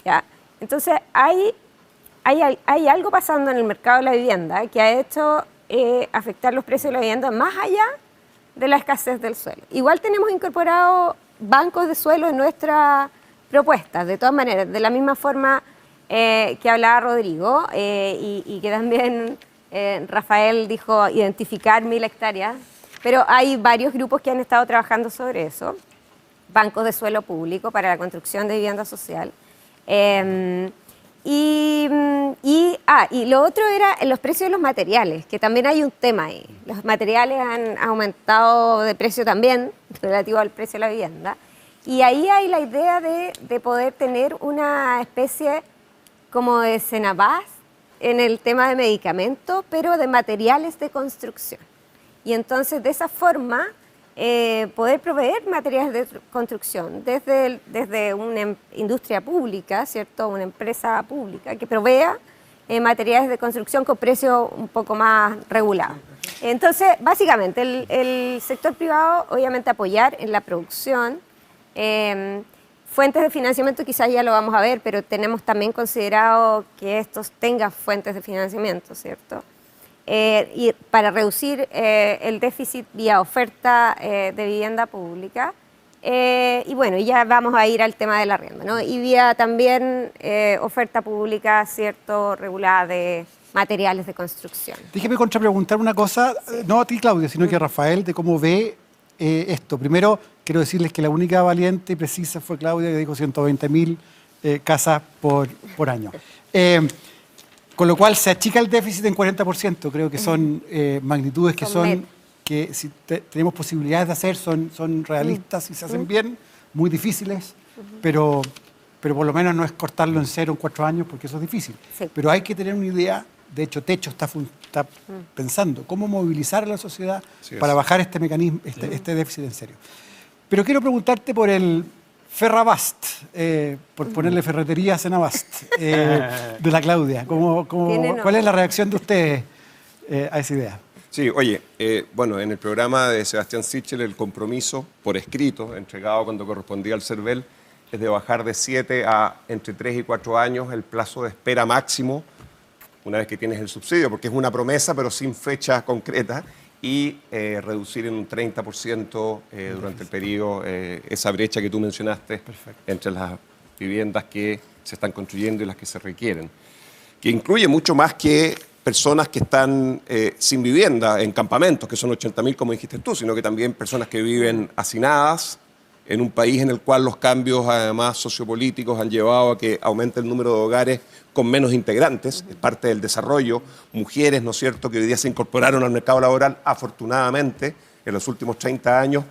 ¿ya? Entonces, hay algo pasando en el mercado de la vivienda que ha hecho afectar los precios de la vivienda más allá de la escasez del suelo. Igual tenemos incorporado bancos de suelo en nuestras propuestas, de todas maneras, de la misma forma que hablaba Rodrigo y que también Rafael dijo identificar 1.000 hectáreas, pero hay varios grupos que han estado trabajando sobre eso, bancos de suelo público para la construcción de vivienda social. Y lo otro era los precios de los materiales, que también hay un tema ahí. Los materiales han aumentado de precio también, relativo al precio de la vivienda. Y ahí hay la idea de poder tener una especie como de Senabas en el tema de medicamentos, pero de materiales de construcción. Y entonces, de esa forma, poder proveer materiales de construcción desde una industria pública, ¿cierto? Una empresa pública que provea materiales de construcción con precios un poco más regulados. Entonces, básicamente, el sector privado, obviamente, apoyar en la producción. Fuentes de financiamiento quizás ya lo vamos a ver, pero tenemos también considerado que estos tengan fuentes de financiamiento, ¿cierto? Y para reducir el déficit vía oferta de vivienda pública. Y bueno, ya vamos a ir al tema del arriendo, ¿no? Y vía también oferta pública, ¿cierto?, regulada de materiales de construcción. Déjeme contrapreguntar una cosa, no a ti, Claudia, sino que a Rafael, de cómo ve esto. Primero, quiero decirles que la única valiente y precisa fue Claudia, que dijo 120.000 casas por año. Con lo cual se achica el déficit en 40%. Creo que son magnitudes que si tenemos posibilidades de hacer, son realistas y se hacen bien, muy difíciles, pero por lo menos no es cortarlo en cero en 4 años, porque eso es difícil. Sí. Pero hay que tener una idea. De hecho, Techo está pensando cómo movilizar a la sociedad para bajar este mecanismo, este déficit en serio. Pero quiero preguntarte por el Ferrabast, por ponerle ferretería a Senabast, de la Claudia. ¿Cuál es la reacción de ustedes a esa idea? Sí, oye, bueno, en el programa de Sebastián Sichel, el compromiso por escrito, entregado cuando correspondía al CERVEL, es de bajar de 7 a entre 3 y 4 años el plazo de espera máximo una vez que tienes el subsidio, porque es una promesa pero sin fecha concreta, y reducir en un 30% durante el periodo esa brecha que tú mencionaste. Perfecto. Entre las viviendas que se están construyendo y las que se requieren, que incluye mucho más que personas que están sin vivienda en campamentos, que son 80.000 como dijiste tú, sino que también personas que viven hacinadas en un país en el cual los cambios además sociopolíticos han llevado a que aumente el número de hogares con menos integrantes, es parte del desarrollo, mujeres, ¿no es cierto?, que hoy día se incorporaron al mercado laboral, afortunadamente, en los últimos 30 años,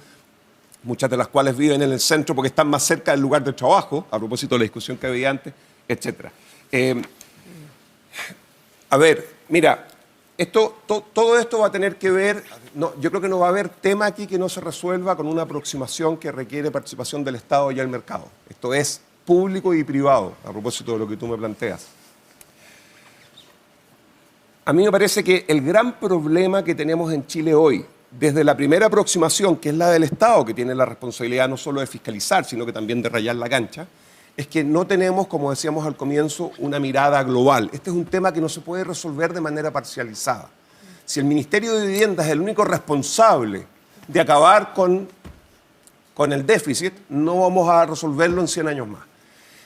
muchas de las cuales viven en el centro porque están más cerca del lugar de trabajo, a propósito de la discusión que había antes, etc. A ver, mira, todo esto va a tener que ver, yo creo que no va a haber tema aquí que no se resuelva con una aproximación que requiere participación del Estado y el mercado. Esto es público y privado, a propósito de lo que tú me planteas. A mí me parece que el gran problema que tenemos en Chile hoy, desde la primera aproximación, que es la del Estado, que tiene la responsabilidad no solo de fiscalizar, sino que también de rayar la cancha, es que no tenemos, como decíamos al comienzo, una mirada global. Este es un tema que no se puede resolver de manera parcializada. Si el Ministerio de Vivienda es el único responsable de acabar con el déficit, no vamos a resolverlo en 100 años más.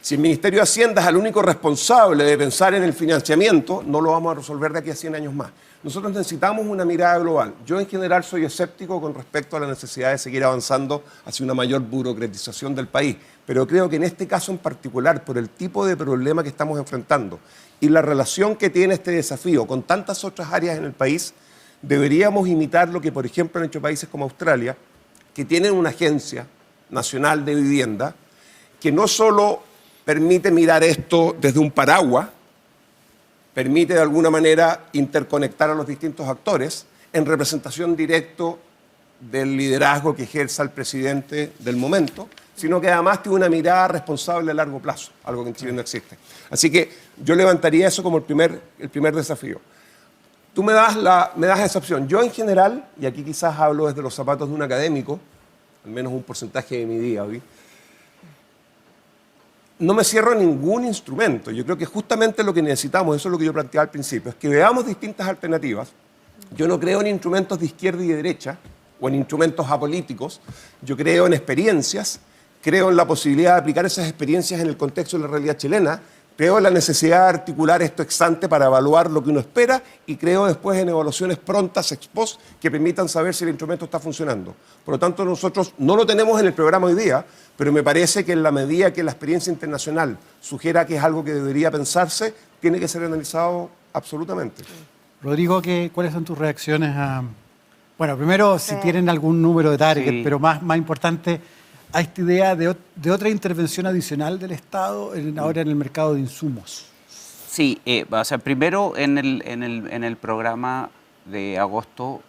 Si el Ministerio de Hacienda es el único responsable de pensar en el financiamiento, no lo vamos a resolver de aquí a 100 años más. Nosotros necesitamos una mirada global. Yo en general soy escéptico con respecto a la necesidad de seguir avanzando hacia una mayor burocratización del país, pero creo que en este caso en particular, por el tipo de problema que estamos enfrentando y la relación que tiene este desafío con tantas otras áreas en el país, deberíamos imitar lo que, por ejemplo, han hecho países como Australia, que tienen una agencia nacional de vivienda que no solo permite mirar esto desde un paraguas, permite de alguna manera interconectar a los distintos actores en representación directa del liderazgo que ejerza el presidente del momento, sino que además tiene una mirada responsable a largo plazo, algo que en Chile no existe. Así que yo levantaría eso como el primer desafío. Tú me das esa opción. Yo en general, y aquí quizás hablo desde los zapatos de un académico, al menos un porcentaje de mi día hoy, no me cierro a ningún instrumento. Yo creo que justamente lo que necesitamos, eso es lo que yo planteaba al principio, es que veamos distintas alternativas. Yo no creo en instrumentos de izquierda y de derecha, o en instrumentos apolíticos. Yo creo en experiencias, creo en la posibilidad de aplicar esas experiencias en el contexto de la realidad chilena, creo en la necesidad de articular esto ex ante para evaluar lo que uno espera y creo después en evaluaciones prontas ex post que permitan saber si el instrumento está funcionando. Por lo tanto, nosotros no lo tenemos en el programa hoy día, pero me parece que en la medida que la experiencia internacional sugiera que es algo que debería pensarse, tiene que ser analizado absolutamente. Rodrigo, ¿cuáles son tus reacciones a...? Bueno, primero, si tienen algún número de target, pero más importante, a esta idea de otra intervención adicional del Estado ahora en el mercado de insumos. Sí, o sea, primero en el programa de agosto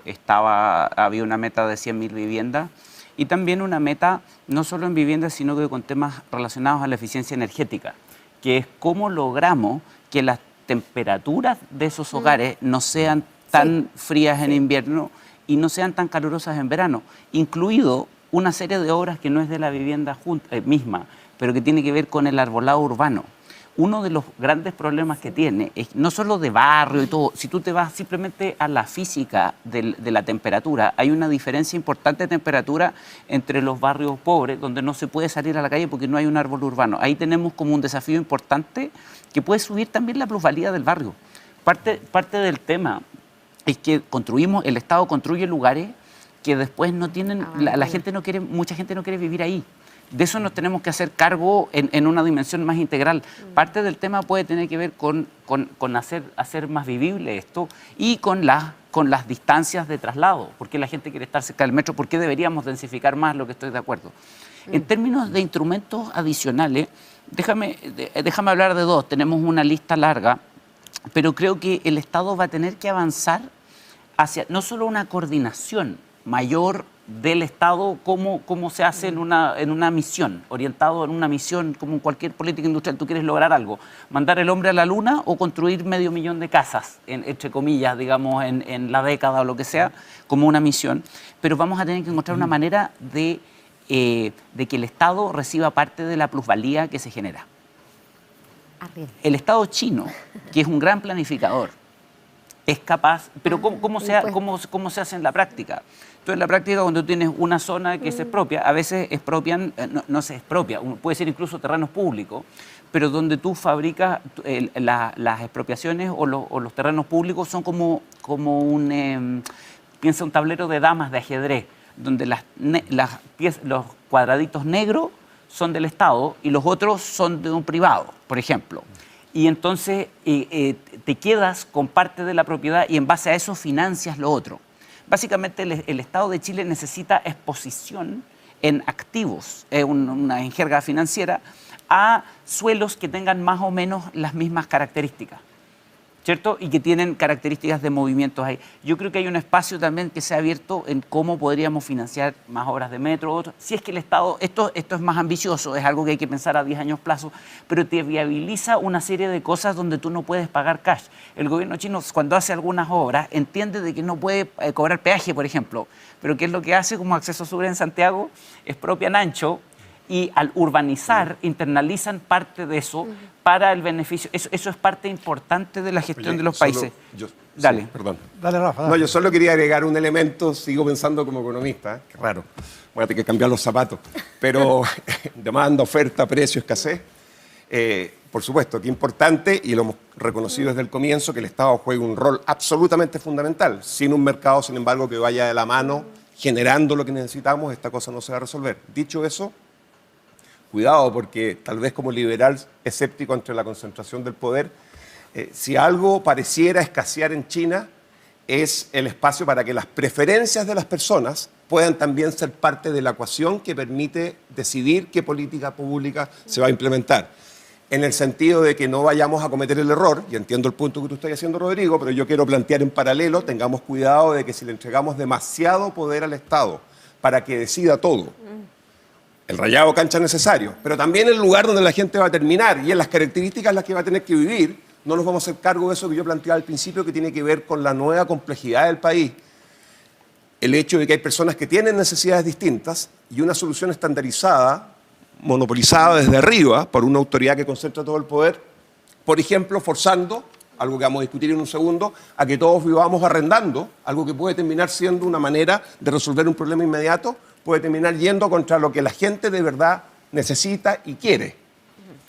había una meta de 100.000 viviendas y también una meta no solo en viviendas, sino que con temas relacionados a la eficiencia energética, que es cómo logramos que las temperaturas de esos hogares no sean tan frías en invierno y no sean tan calurosas en verano, incluido una serie de obras que no es de la vivienda misma, pero que tiene que ver con el arbolado urbano. Uno de los grandes problemas que tiene es no solo de barrio y todo, si tú te vas simplemente a la física de la temperatura, hay una diferencia importante de temperatura entre los barrios pobres, donde no se puede salir a la calle porque no hay un árbol urbano. Ahí tenemos como un desafío importante que puede subir también la plusvalía del barrio. Parte del tema es que el Estado construye lugares que después no tienen, la gente no quiere, mucha gente no quiere vivir ahí. De eso nos tenemos que hacer cargo en una dimensión más integral. Parte del tema puede tener que ver con hacer más vivible esto y con las distancias de traslado. ¿Por qué la gente quiere estar cerca del metro? ¿Por qué deberíamos densificar más? Lo que estoy de acuerdo. En términos de instrumentos adicionales, déjame hablar de dos. Tenemos una lista larga, pero creo que el Estado va a tener que avanzar hacia no solo una coordinación mayor del Estado, cómo se hace en una misión, orientado en una misión como en cualquier política industrial. Tú quieres lograr algo, mandar el hombre a la luna o construir 500.000 de casas, entre comillas, digamos, en la década o lo que sea, como una misión. Pero vamos a tener que encontrar una manera de que el Estado reciba parte de la plusvalía que se genera. El Estado chino, que es un gran planificador, es capaz, pero ¿cómo se hace en la práctica? Entonces, en la práctica, cuando tienes una zona que se expropia, a veces expropian, no se expropia, puede ser incluso terrenos públicos, pero donde tú fabricas las expropiaciones o los terrenos públicos son como piensa un tablero de damas de ajedrez, donde los cuadraditos negros son del Estado y los otros son de un privado, por ejemplo. Y entonces te quedas con parte de la propiedad y en base a eso financias lo otro. Básicamente el Estado de Chile necesita exposición en activos, una jerga financiera, a suelos que tengan más o menos las mismas características, ¿cierto? Y que tienen características de movimientos ahí. Yo creo que hay un espacio también que se ha abierto en cómo podríamos financiar más obras de metro. Si es que el Estado, esto es más ambicioso, es algo que hay que pensar a 10 años plazo, pero te viabiliza una serie de cosas donde tú no puedes pagar cash. El gobierno chino, cuando hace algunas obras, entiende de que no puede cobrar peaje, por ejemplo, pero ¿qué es lo que hace? Como Acceso Sur en Santiago, expropian ancho, y al urbanizar internalizan parte de eso para el beneficio. Eso es parte importante de la gestión de los países. Dale. Sí, perdón. Dale, Rafa. No, yo solo quería agregar un elemento, sigo pensando como economista, qué raro, voy a tener que cambiar los zapatos, pero demanda, oferta, precio, escasez. Por supuesto, que importante, y lo hemos reconocido desde el comienzo, que el Estado juegue un rol absolutamente fundamental. Sin un mercado, sin embargo, que vaya de la mano generando lo que necesitamos, esta cosa no se va a resolver. Dicho eso, cuidado, porque tal vez como liberal escéptico ante la concentración del poder, si algo pareciera escasear en China, es el espacio para que las preferencias de las personas puedan también ser parte de la ecuación que permite decidir qué política pública se va a implementar. En el sentido de que no vayamos a cometer el error, y entiendo el punto que tú estás haciendo, Rodrigo, pero yo quiero plantear en paralelo, tengamos cuidado de que si le entregamos demasiado poder al Estado para que decida todo, el rayado cancha necesario, pero también el lugar donde la gente va a terminar y en las características en las que va a tener que vivir, no nos vamos a hacer cargo de eso que yo planteaba al principio, que tiene que ver con la nueva complejidad del país. El hecho de que hay personas que tienen necesidades distintas y una solución estandarizada, monopolizada desde arriba por una autoridad que concentra todo el poder, por ejemplo, forzando, algo que vamos a discutir en un segundo, a que todos vivamos arrendando, algo que puede terminar siendo una manera de resolver un problema inmediato, puede terminar yendo contra lo que la gente de verdad necesita y quiere.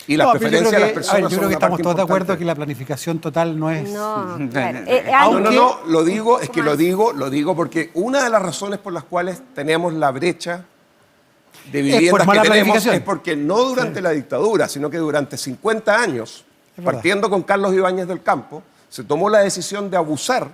Y las preferencias de las personas yo creo que estamos todos de acuerdo que la planificación total no es... No, claro. No, lo digo, es que lo digo porque una de las razones por las cuales tenemos la brecha de viviendas que tenemos es porque no durante la dictadura, sino que durante 50 años, partiendo con Carlos Ibáñez del Campo, se tomó la decisión de abusar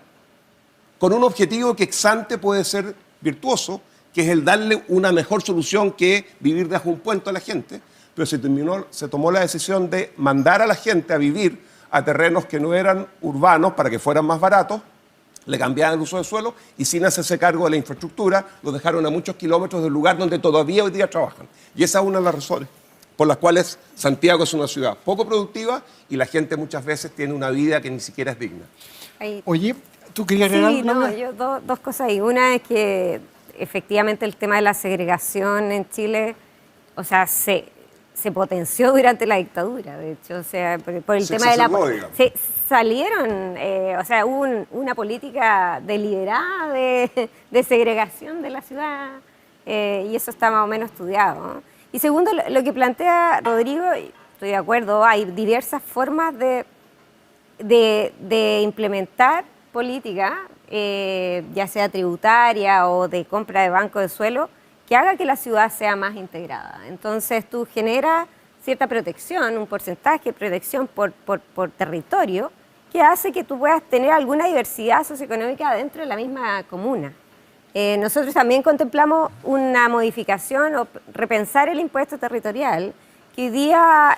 con un objetivo que ex ante puede ser virtuoso, que es el darle una mejor solución que vivir bajo un puente a la gente, pero se tomó la decisión de mandar a la gente a vivir a terrenos que no eran urbanos para que fueran más baratos, le cambiaban el uso de suelo y sin hacerse cargo de la infraestructura, los dejaron a muchos kilómetros del lugar donde todavía hoy día trabajan. Y esa es una de las razones por las cuales Santiago es una ciudad poco productiva y la gente muchas veces tiene una vida que ni siquiera es digna. Oye, ¿tú querías agregar algo? No, yo dos cosas ahí. Una es que efectivamente el tema de la segregación en Chile, o sea, se potenció durante la dictadura, de hecho, o sea, por el tema de la... Se salieron, o sea, hubo una política deliberada de segregación de la ciudad y eso está más o menos estudiado, ¿no? Y segundo, lo que plantea Rodrigo, estoy de acuerdo, hay diversas formas de implementar política, ya sea tributaria o de compra de banco de suelo, que haga que la ciudad sea más integrada. Entonces tú generas cierta protección, un porcentaje de protección por territorio, que hace que tú puedas tener alguna diversidad socioeconómica dentro de la misma comuna. Nosotros también contemplamos una modificación o repensar el impuesto territorial, que hoy día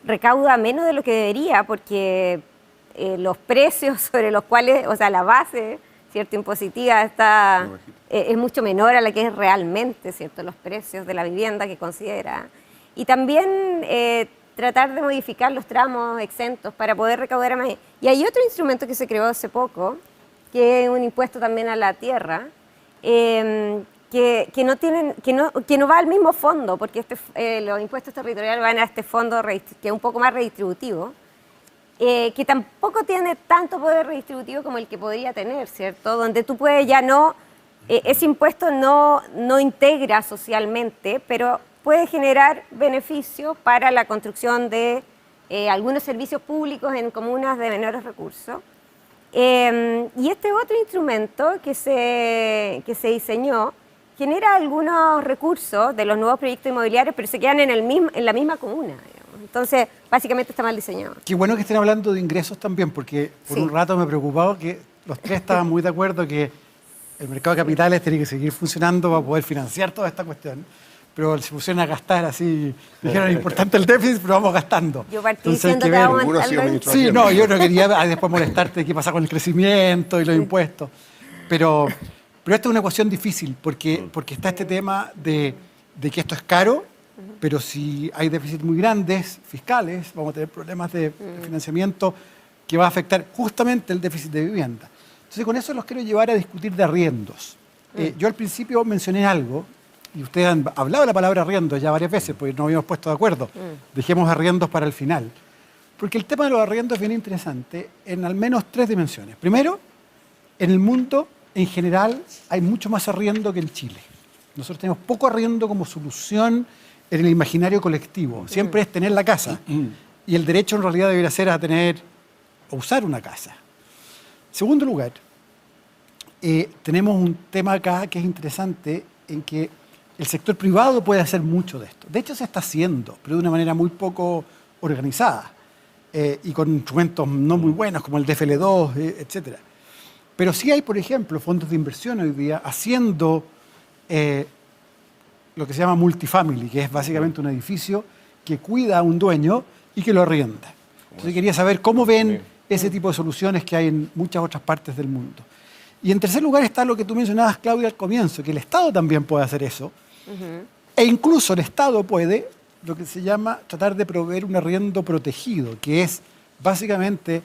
recauda menos de lo que debería, porque los precios sobre los cuales, o sea, la base, ¿cierto?, impositiva es mucho menor a la que es realmente, ¿cierto?, los precios de la vivienda que considera. Y también tratar de modificar los tramos exentos para poder recaudar más. Y hay otro instrumento que se creó hace poco, que es un impuesto también a la tierra, que no va al mismo fondo, porque los impuestos territoriales van a este fondo que es un poco más redistributivo, que tampoco tiene tanto poder redistributivo como el que podría tener, ¿cierto? Donde tú puedes ya no... ese impuesto no integra socialmente, pero puede generar beneficios para la construcción de algunos servicios públicos en comunas de menores recursos. Y este otro instrumento que se diseñó genera algunos recursos de los nuevos proyectos inmobiliarios, pero se quedan en la misma comuna, digamos. Entonces, básicamente está mal diseñado. Qué bueno que estén hablando de ingresos también, porque por un rato me preocupaba que los tres estaban muy de acuerdo que el mercado de capitales tiene que seguir funcionando para poder financiar toda esta cuestión. Pero se pusieron a gastar así, dijeron, es importante el déficit, pero vamos gastando. Yo partí diciendo que vamos a... Sí, no, yo no quería después molestarte de qué pasa con el crecimiento y los impuestos. Pero esta es una ecuación difícil, porque está este tema de que esto es caro, pero si hay déficits muy grandes, fiscales, vamos a tener problemas de financiamiento que va a afectar justamente el déficit de vivienda. Entonces, con eso los quiero llevar a discutir de arriendos. Yo al principio mencioné algo, y ustedes han hablado de la palabra arriendo ya varias veces, porque nos habíamos puesto de acuerdo. Dejemos arriendos para el final. Porque el tema de los arriendos es bien interesante en al menos tres dimensiones. Primero, en el mundo en general hay mucho más arriendo que en Chile. Nosotros tenemos poco arriendo como solución en el imaginario colectivo. Siempre es tener la casa. Y el derecho en realidad debería ser a tener o usar una casa. Segundo lugar, tenemos un tema acá que es interesante en que el sector privado puede hacer mucho de esto. De hecho, se está haciendo, pero de una manera muy poco organizada y con instrumentos no muy buenos como el DFL2, etc. Pero sí hay, por ejemplo, fondos de inversión hoy día haciendo lo que se llama multifamily, que es básicamente un edificio que cuida a un dueño y que lo arrienda. Entonces quería saber cómo ven ese tipo de soluciones que hay en muchas otras partes del mundo. Y en tercer lugar está lo que tú mencionabas, Claudia, al comienzo, que el Estado también puede hacer eso. E incluso el Estado puede, lo que se llama, tratar de proveer un arriendo protegido, que es básicamente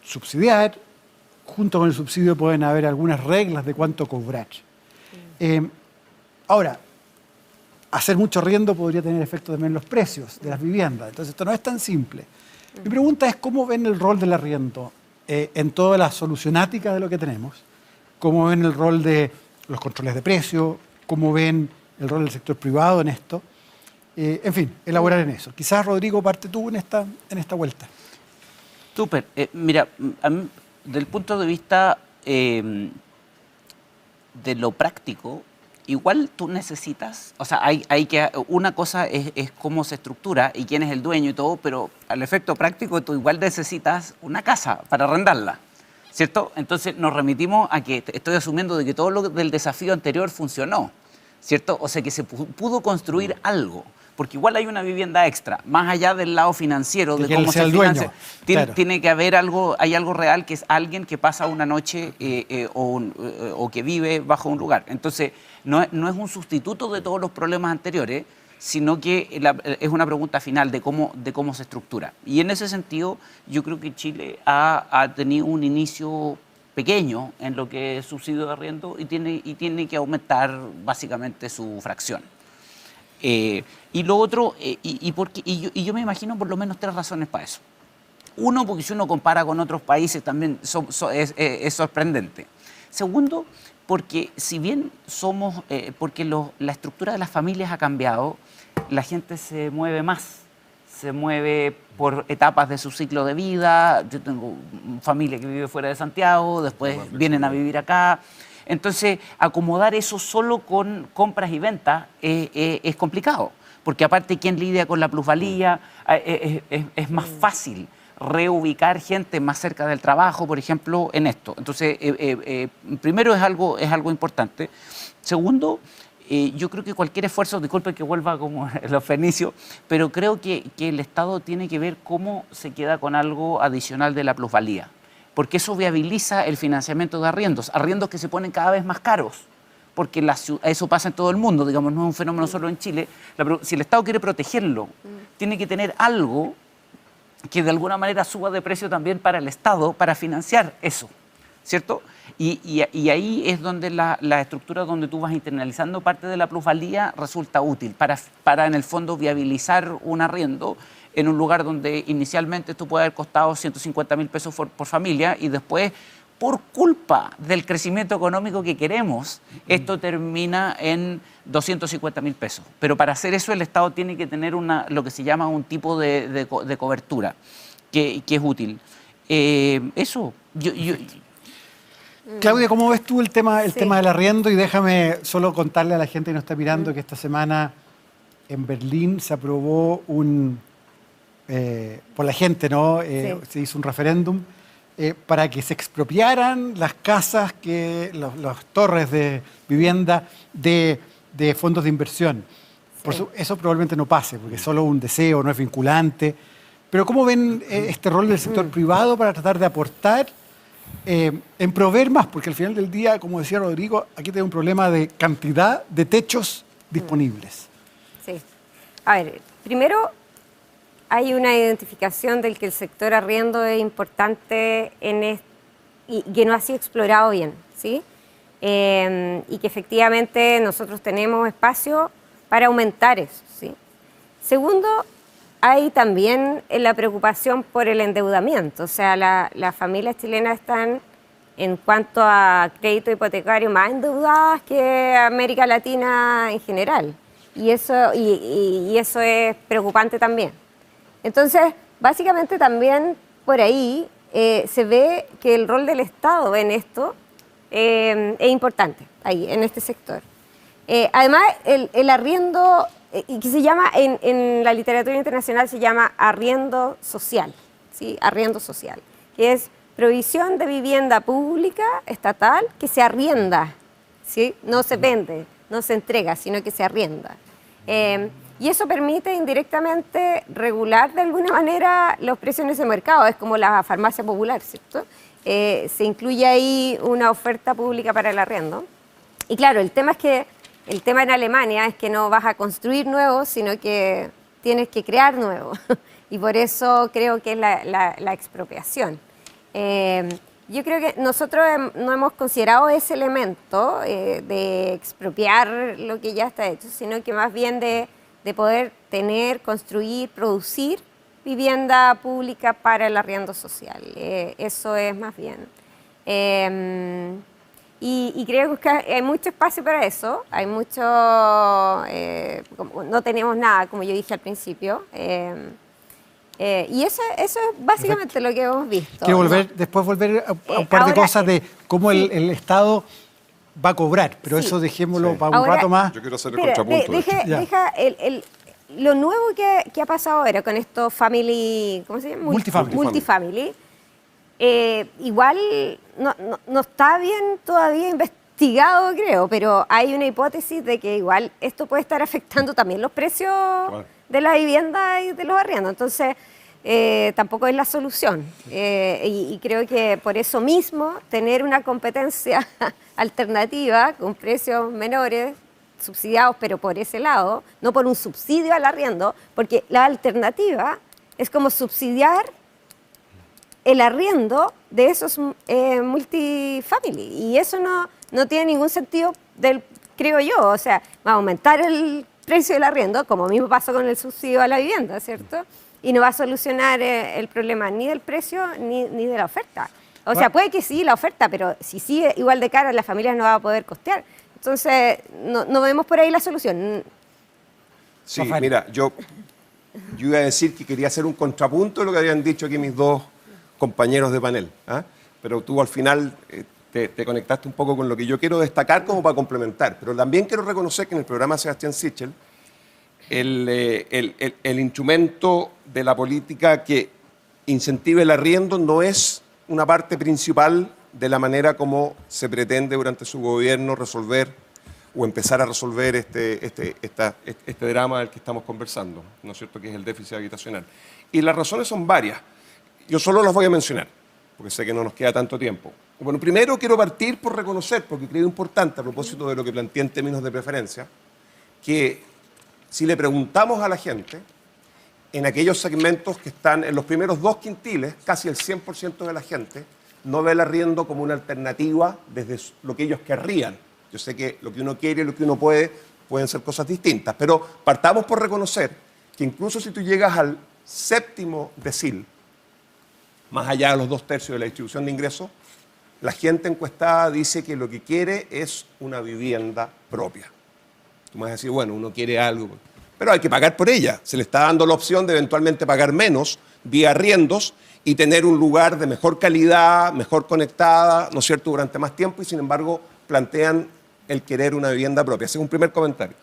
subsidiar. Junto con el subsidio pueden haber algunas reglas de cuánto cobrar. Ahora, hacer mucho arriendo podría tener efecto también en los precios de las viviendas. Entonces, esto no es tan simple. Mi pregunta es, ¿cómo ven el rol del arriendo en toda la solucionática de lo que tenemos? ¿Cómo ven el rol de los controles de precio? ¿Cómo ven el rol del sector privado en esto? En fin, elaborar en eso. Quizás, Rodrigo, parte tú en esta vuelta. Súper. Mira, a mí, del punto de vista de lo práctico, igual tú necesitas, o sea, una cosa es cómo se estructura y quién es el dueño y todo, pero al efecto práctico tú igual necesitas una casa para arrendarla, ¿cierto? Entonces nos remitimos a que estoy asumiendo de que todo lo del desafío anterior funcionó, ¿cierto? O sea, que se pudo construir algo. Porque igual hay una vivienda extra, más allá del lado financiero, de cómo se financia. Tiene que haber algo, hay algo real que es alguien que pasa una noche o que vive bajo un lugar. Entonces, no es un sustituto de todos los problemas anteriores, sino que es una pregunta final de cómo se estructura. Y en ese sentido, yo creo que Chile ha tenido un inicio pequeño en lo que es subsidio de arriendo y tiene que aumentar básicamente su fracción. Y lo otro, yo me imagino por lo menos 3 razones para eso. Uno, porque si uno compara con otros países también es sorprendente. Segundo, porque si bien porque la estructura de las familias ha cambiado, la gente se mueve más, se mueve por etapas de su ciclo de vida. Yo tengo familia que vive fuera de Santiago, después vienen a vivir acá. Entonces, acomodar eso solo con compras y ventas es complicado, porque aparte, ¿quién lidia con la plusvalía? Es más fácil reubicar gente más cerca del trabajo, por ejemplo, en esto. Entonces, primero es algo importante. Segundo, yo creo que cualquier esfuerzo, disculpe que vuelva como los fenicios, pero creo que el Estado tiene que ver cómo se queda con algo adicional de la plusvalía, porque eso viabiliza el financiamiento de arriendos que se ponen cada vez más caros, porque eso pasa en todo el mundo, digamos, no es un fenómeno solo en Chile. Si el Estado quiere protegerlo, tiene que tener algo que de alguna manera suba de precio también para el Estado, para financiar eso, ¿cierto? Y ahí es donde la estructura donde tú vas internalizando parte de la plusvalía resulta útil para en el fondo viabilizar un arriendo en un lugar donde inicialmente esto puede haber costado 150.000 pesos por familia y después, por culpa del crecimiento económico que queremos, esto termina en 250.000 pesos. Pero para hacer eso el Estado tiene que tener lo que se llama un tipo de cobertura que es útil. Eso, Claudia, ¿cómo ves tú el tema del arriendo? Y déjame solo contarle a la gente que nos está mirando que esta semana en Berlín se aprobó por la gente, ¿no? Se hizo un referéndum para que se expropiaran las casas, las torres de vivienda de fondos de inversión. Eso probablemente no pase, porque es solo un deseo, no es vinculante. Pero ¿cómo ven este rol del sector privado para tratar de aportar en proveer más? Porque al final del día, como decía Rodrigo, aquí tenemos un problema de cantidad de techos disponibles. Sí. A ver, primero hay una identificación del que el sector arriendo es importante y que no ha sido explorado bien, ¿sí? Y que efectivamente nosotros tenemos espacio para aumentar eso, ¿sí? Segundo, hay también la preocupación por el endeudamiento, o sea, las familias chilenas están, en cuanto a crédito hipotecario, más endeudadas que América Latina en general. y eso es preocupante también. Entonces, básicamente también por ahí se ve que el rol del Estado en esto es importante, ahí, en este sector. Además, el arriendo, que se llama, en la literatura internacional se llama arriendo social, ¿sí? Arriendo social, que es provisión de vivienda pública estatal que se arrienda, ¿sí? No se vende, no se entrega, sino que se arrienda. Y eso permite indirectamente regular de alguna manera los precios en ese mercado, es como la farmacia popular, ¿cierto? Se incluye ahí una oferta pública para el arriendo. Y claro, el tema en Alemania es que no vas a construir nuevos, sino que tienes que crear nuevos. Y por eso creo que es la expropiación. Yo creo que nosotros no hemos considerado ese elemento de expropiar lo que ya está hecho, sino que más bien de poder tener, construir, producir vivienda pública para el arriendo social. Eso es más bien. Y creo que hay mucho espacio para eso, hay mucho, no tenemos nada, como yo dije al principio, y eso es básicamente lo que hemos visto. Quiero después volver a un par de cosas de cómo sí. el Estado va a cobrar, pero Sí. eso dejémoslo Sí. para un Ahora, rato más. Yo quiero hacer el Espera, contrapunto. de esto. deja lo nuevo que ha pasado ahora con estos family, ¿cómo se llama? Multifamily. Igual no está bien todavía investigado, creo, pero hay una hipótesis de que igual esto puede estar afectando también los precios de la vivienda y de los arriendos. Entonces, tampoco es la solución. Y creo que por eso mismo tener una competencia alternativa con precios menores, subsidiados, pero por ese lado, no por un subsidio al arriendo, porque la alternativa es como subsidiar el arriendo de esos multifamily. Y eso no tiene ningún sentido, creo yo. O sea, va a aumentar el precio del arriendo, como mismo pasó con el subsidio a la vivienda, ¿cierto? Y no va a solucionar el problema ni del precio ni de la oferta. O sea, puede que sí la oferta, pero si sigue igual de cara, las familias no van a poder costear. Entonces, no vemos por ahí la solución. Sí, mira, yo iba a decir que quería hacer un contrapunto de lo que habían dicho aquí mis dos compañeros de panel, ¿ah? Pero tú al final te conectaste un poco con lo que yo quiero destacar como para complementar. Pero también quiero reconocer que en el programa Sebastián Sichel, el instrumento de la política que incentive el arriendo no es una parte principal de la manera como se pretende durante su gobierno resolver o empezar a resolver este drama del que estamos conversando, ¿no es cierto?, que es el déficit habitacional. Y las razones son varias. Yo solo las voy a mencionar, porque sé que no nos queda tanto tiempo. Bueno, primero quiero partir por reconocer, porque creo importante a propósito de lo que planteé en términos de preferencia, que si le preguntamos a la gente, en aquellos segmentos que están en los primeros 2 quintiles, casi el 100% de la gente no ve el arriendo como una alternativa desde lo que ellos querrían. Yo sé que lo que uno quiere y lo que uno puede pueden ser cosas distintas, pero partamos por reconocer que incluso si tú llegas al 7º decil, más allá de los 2/3 de la distribución de ingresos, la gente encuestada dice que lo que quiere es una vivienda propia. Tú me vas a decir, bueno, uno quiere algo, pero hay que pagar por ella. Se le está dando la opción de eventualmente pagar menos vía arriendos y tener un lugar de mejor calidad, mejor conectada, ¿no es cierto?, durante más tiempo, y sin embargo plantean el querer una vivienda propia. Ese es un primer comentario.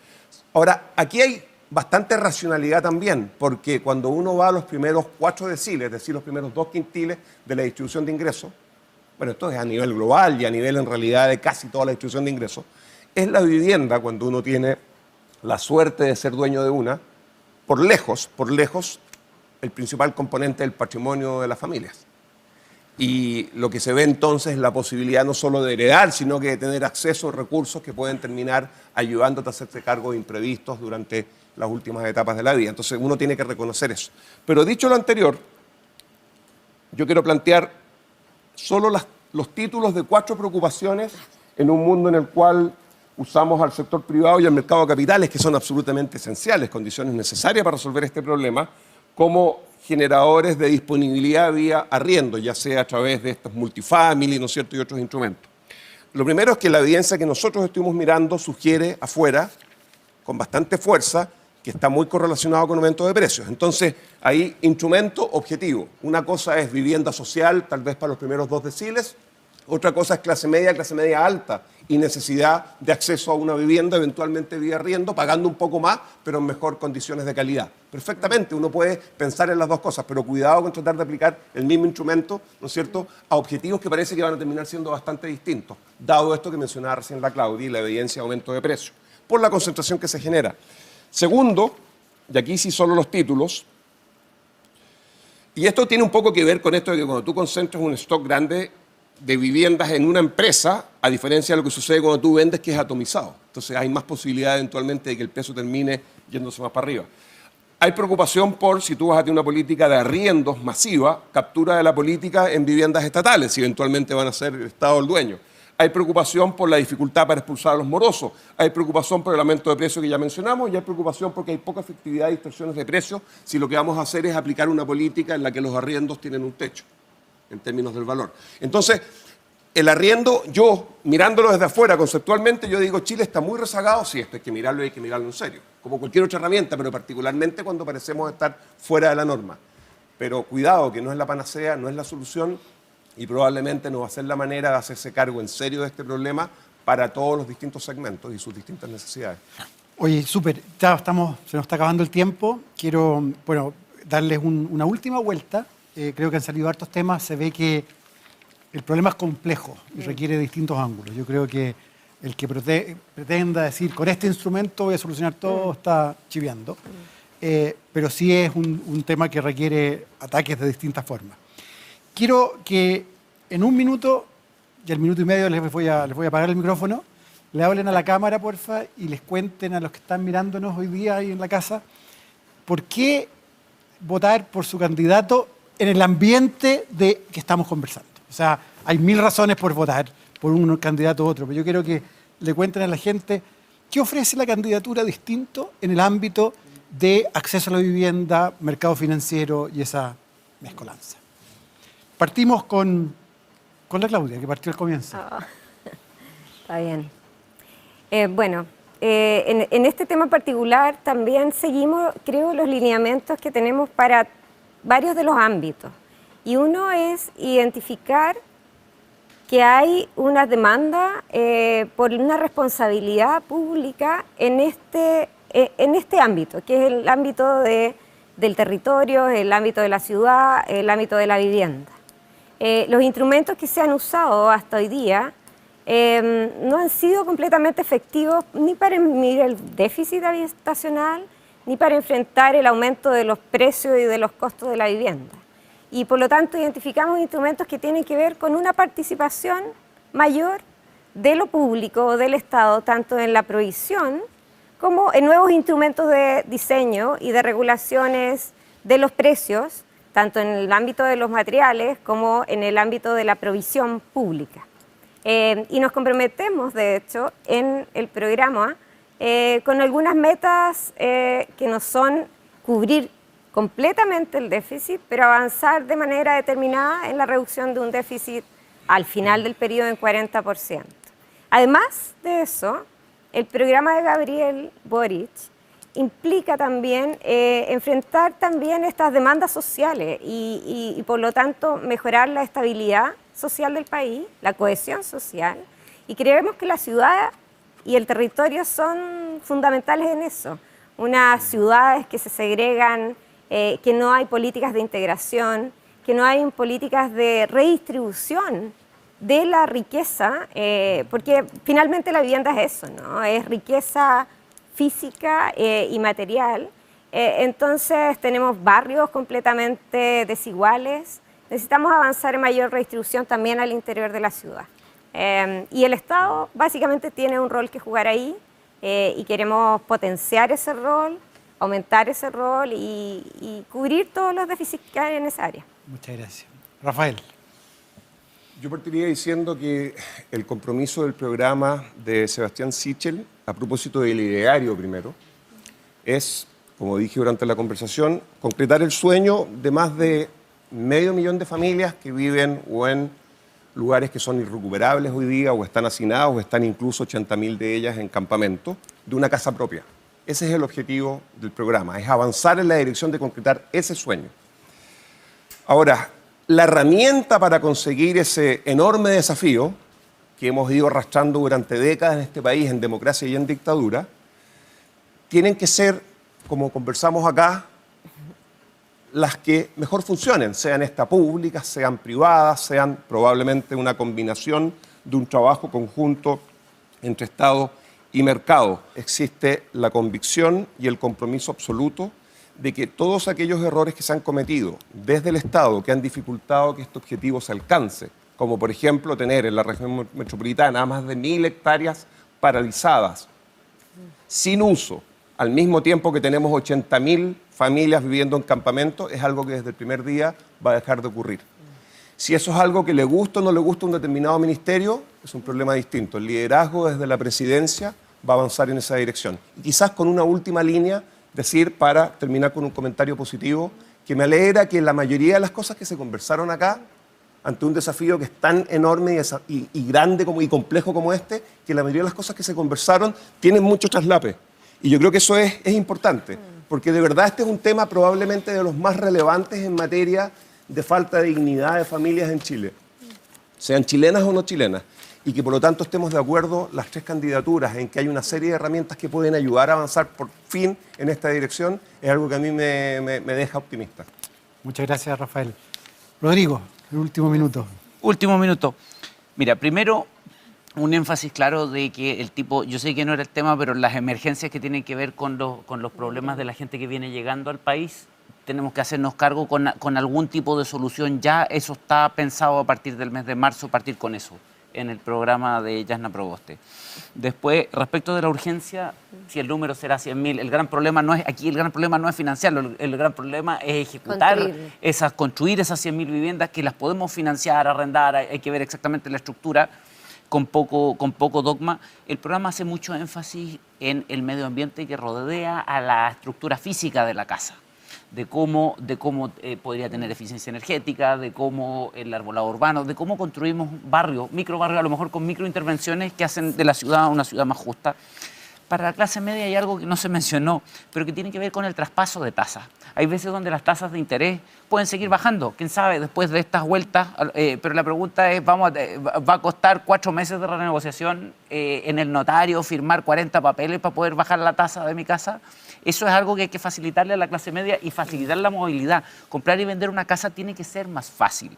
Ahora, aquí hay bastante racionalidad también, porque cuando uno va a los primeros 4 deciles, es decir, los primeros 2 quintiles de la distribución de ingresos, bueno, esto es a nivel global y a nivel en realidad de casi toda la distribución de ingresos, es la vivienda, cuando uno tiene la suerte de ser dueño de una, por lejos, el principal componente del patrimonio de las familias. Y lo que se ve entonces es la posibilidad no solo de heredar, sino que de tener acceso a recursos que pueden terminar ayudándote a hacerte cargo de imprevistos durante las últimas etapas de la vida. Entonces uno tiene que reconocer eso. Pero dicho lo anterior, yo quiero plantear solo los títulos de 4 preocupaciones en un mundo en el cual usamos al sector privado y al mercado de capitales, que son absolutamente esenciales, condiciones necesarias para resolver este problema, como generadores de disponibilidad vía arriendo, ya sea a través de estos multifamily, ¿no es cierto?, y otros instrumentos. Lo primero es que la evidencia que nosotros estuvimos mirando sugiere afuera, con bastante fuerza que está muy correlacionado con aumento de precios. Entonces, hay instrumento objetivo. Una cosa es vivienda social, tal vez para los primeros 2 deciles. Otra cosa es clase media alta y necesidad de acceso a una vivienda, eventualmente vía arriendo, pagando un poco más, pero en mejor condiciones de calidad. Perfectamente, uno puede pensar en las dos cosas, pero cuidado con tratar de aplicar el mismo instrumento, ¿no es cierto?, a objetivos que parece que van a terminar siendo bastante distintos, dado esto que mencionaba recién la Claudia y la evidencia de aumento de precios, por la concentración que se genera. Segundo, y aquí sí solo los títulos, y esto tiene un poco que ver con esto de que cuando tú concentras un stock grande de viviendas en una empresa, a diferencia de lo que sucede cuando tú vendes, que es atomizado. Entonces hay más posibilidad eventualmente de que el peso termine yéndose más para arriba. Hay preocupación por, si tú vas a tener una política de arriendos masiva, captura de la política en viviendas estatales, si eventualmente van a ser el Estado el dueño. Hay preocupación por la dificultad para expulsar a los morosos. Hay preocupación por el aumento de precios que ya mencionamos y hay preocupación porque hay poca efectividad y distorsiones de precios si lo que vamos a hacer es aplicar una política en la que los arriendos tienen un techo en términos del valor. Entonces, el arriendo, yo, mirándolo desde afuera, conceptualmente, yo digo, Chile está muy rezagado, sí, esto hay que mirarlo y hay que mirarlo en serio, como cualquier otra herramienta, pero particularmente cuando parecemos estar fuera de la norma. Pero cuidado, que no es la panacea, no es la solución y probablemente no va a ser la manera de hacerse cargo en serio de este problema para todos los distintos segmentos y sus distintas necesidades. Oye, súper, ya se nos está acabando el tiempo. Quiero, darles una última vuelta. Creo que han salido hartos temas. Se ve que el problema es complejo y requiere distintos ángulos. Yo creo que el que pretenda decir, con este instrumento voy a solucionar todo, está chiviando. Pero sí es un tema que requiere ataques de distintas formas. Quiero que en 1 minuto, y al minuto y medio les voy a apagar el micrófono, le hablen a la cámara, porfa, y les cuenten a los que están mirándonos hoy día ahí en la casa, por qué votar por su candidato en el ambiente de que estamos conversando. O sea, hay 1000 razones por votar por un candidato u otro, pero yo quiero que le cuenten a la gente qué ofrece la candidatura distinto en el ámbito de acceso a la vivienda, mercado financiero y esa mezcolanza. Partimos con la Claudia, que partió al comienzo. Está bien. En este tema particular también seguimos, creo, los lineamientos que tenemos para varios de los ámbitos. Y uno es identificar que hay una demanda por una responsabilidad pública en este ámbito, que es el ámbito del territorio, el ámbito de la ciudad, el ámbito de la vivienda. Los instrumentos que se han usado hasta hoy día no han sido completamente efectivos ni para medir el déficit habitacional, ni para enfrentar el aumento de los precios y de los costos de la vivienda. Y por lo tanto identificamos instrumentos que tienen que ver con una participación mayor de lo público, del Estado, tanto en la provisión como en nuevos instrumentos de diseño y de regulaciones de los precios, tanto en el ámbito de los materiales como en el ámbito de la provisión pública. Y nos comprometemos, de hecho, en el programa con algunas metas que no son cubrir completamente el déficit, pero avanzar de manera determinada en la reducción de un déficit al final del periodo en 40%. Además de eso, el programa de Gabriel Boric implica también enfrentar también estas demandas sociales y por lo tanto mejorar la estabilidad social del país, la cohesión social, y creemos que la ciudad y el territorio son fundamentales en eso. Unas ciudades que se segregan, que no hay políticas de integración, que no hay políticas de redistribución de la riqueza, porque finalmente la vivienda es eso, ¿no? Es riqueza física y material. Entonces tenemos barrios completamente desiguales. Necesitamos avanzar en mayor redistribución también al interior de la ciudad. Y el Estado básicamente tiene un rol que jugar ahí y queremos potenciar ese rol, aumentar ese rol y cubrir todos los déficits que hay en esa área. Muchas gracias. Rafael. Yo partiría diciendo que el compromiso del programa de Sebastián Sichel, a propósito del ideario primero, es, como dije durante la conversación, concretar el sueño de más de 500.000 de familias que viven o en lugares que son irrecuperables hoy día, o están hacinados, o están incluso 80.000 de ellas en campamento, de una casa propia. Ese es el objetivo del programa, es avanzar en la dirección de concretar ese sueño. Ahora, la herramienta para conseguir ese enorme desafío que hemos ido arrastrando durante décadas en este país, en democracia y en dictadura, tienen que ser, como conversamos acá, las que mejor funcionen, sean estas públicas, sean privadas, sean probablemente una combinación de un trabajo conjunto entre Estado y mercado. Existe la convicción y el compromiso absoluto de que todos aquellos errores que se han cometido desde el Estado que han dificultado que este objetivo se alcance, como por ejemplo tener en la región metropolitana más de 1000 hectáreas paralizadas, sin uso, al mismo tiempo que tenemos 80.000 familias viviendo en campamentos, es algo que desde el primer día va a dejar de ocurrir. Si eso es algo que le gusta o no le gusta a un determinado ministerio, es un problema distinto. El liderazgo desde la presidencia va a avanzar en esa dirección. Y quizás con una última línea, decir, para terminar con un comentario positivo, que me alegra que la mayoría de las cosas que se conversaron acá, ante un desafío que es tan enorme y grande y complejo como este, que la mayoría de las cosas que se conversaron tienen mucho traslape. Y yo creo que eso es importante, porque de verdad este es un tema probablemente de los más relevantes en materia de falta de dignidad de familias en Chile, sean chilenas o no chilenas, y que por lo tanto estemos de acuerdo las tres candidaturas en que hay una serie de herramientas que pueden ayudar a avanzar por fin en esta dirección, es algo que a mí me deja optimista. Muchas gracias, Rafael. Rodrigo, el último minuto. Último minuto. Mira, primero, un énfasis claro de que el tipo, yo sé que no era el tema, pero las emergencias que tienen que ver con los problemas de la gente que viene llegando al país, tenemos que hacernos cargo con algún tipo de solución ya. Eso está pensado a partir del mes de marzo, partir con eso en el programa de Yasna Proboste. Después, respecto de la urgencia, si el número será 100.000, el gran problema no es financiarlo, el gran problema es construir esas 100.000 viviendas que las podemos financiar, arrendar, hay que ver exactamente la estructura con poco dogma. El programa hace mucho énfasis en el medio ambiente que rodea a la estructura física de la casa, de cómo podría tener eficiencia energética, de cómo el arbolado urbano, de cómo construimos barrios, microbarrios, a lo mejor con microintervenciones que hacen de la ciudad una ciudad más justa. Para la clase media hay algo que no se mencionó, pero que tiene que ver con el traspaso de tasas. Hay veces donde las tasas de interés pueden seguir bajando, quién sabe, después de estas vueltas, pero la pregunta es, ¿va a costar 4 meses de renegociación en el notario, firmar 40 papeles para poder bajar la tasa de mi casa? Eso es algo que hay que facilitarle a la clase media y facilitar la movilidad. Comprar y vender una casa tiene que ser más fácil.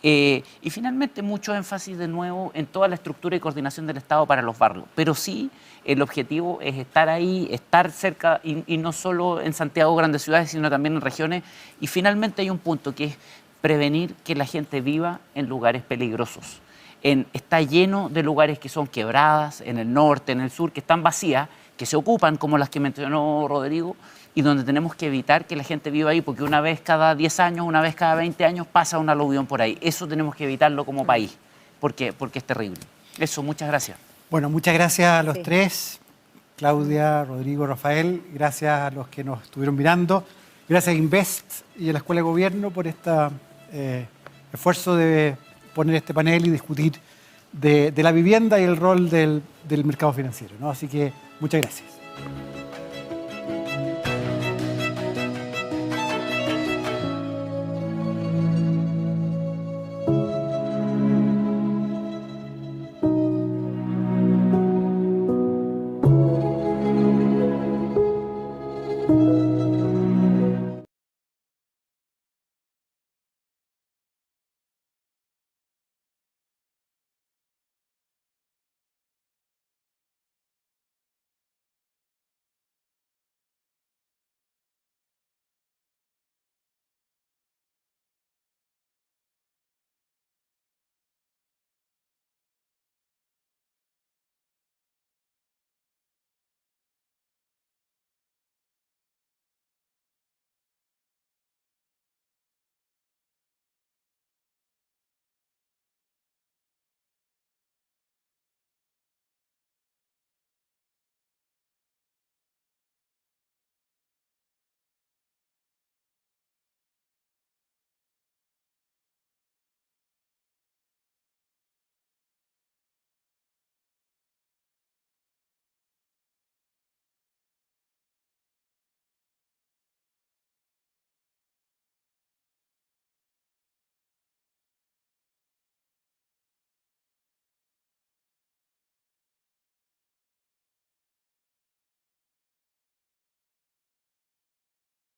Y finalmente mucho énfasis de nuevo en toda la estructura y coordinación del Estado para los barrios, pero sí el objetivo es estar ahí, estar cerca y no solo en Santiago, grandes ciudades, sino también en regiones. Y finalmente hay un punto que es prevenir que la gente viva en lugares peligrosos. Está lleno de lugares que son quebradas, en el norte, en el sur, que están vacías, que se ocupan, como las que mencionó Rodrigo, y donde tenemos que evitar que la gente viva ahí, porque una vez cada 10 años, una vez cada 20 años pasa un aluvión por ahí. Eso tenemos que evitarlo como país, porque es terrible. Eso, muchas gracias. Bueno, muchas gracias a los tres, Claudia, Rodrigo, Rafael, gracias a los que nos estuvieron mirando, gracias a Invest y a la Escuela de Gobierno por este esfuerzo de poner este panel y discutir de la vivienda y el rol del mercado financiero, ¿no? Así que muchas gracias.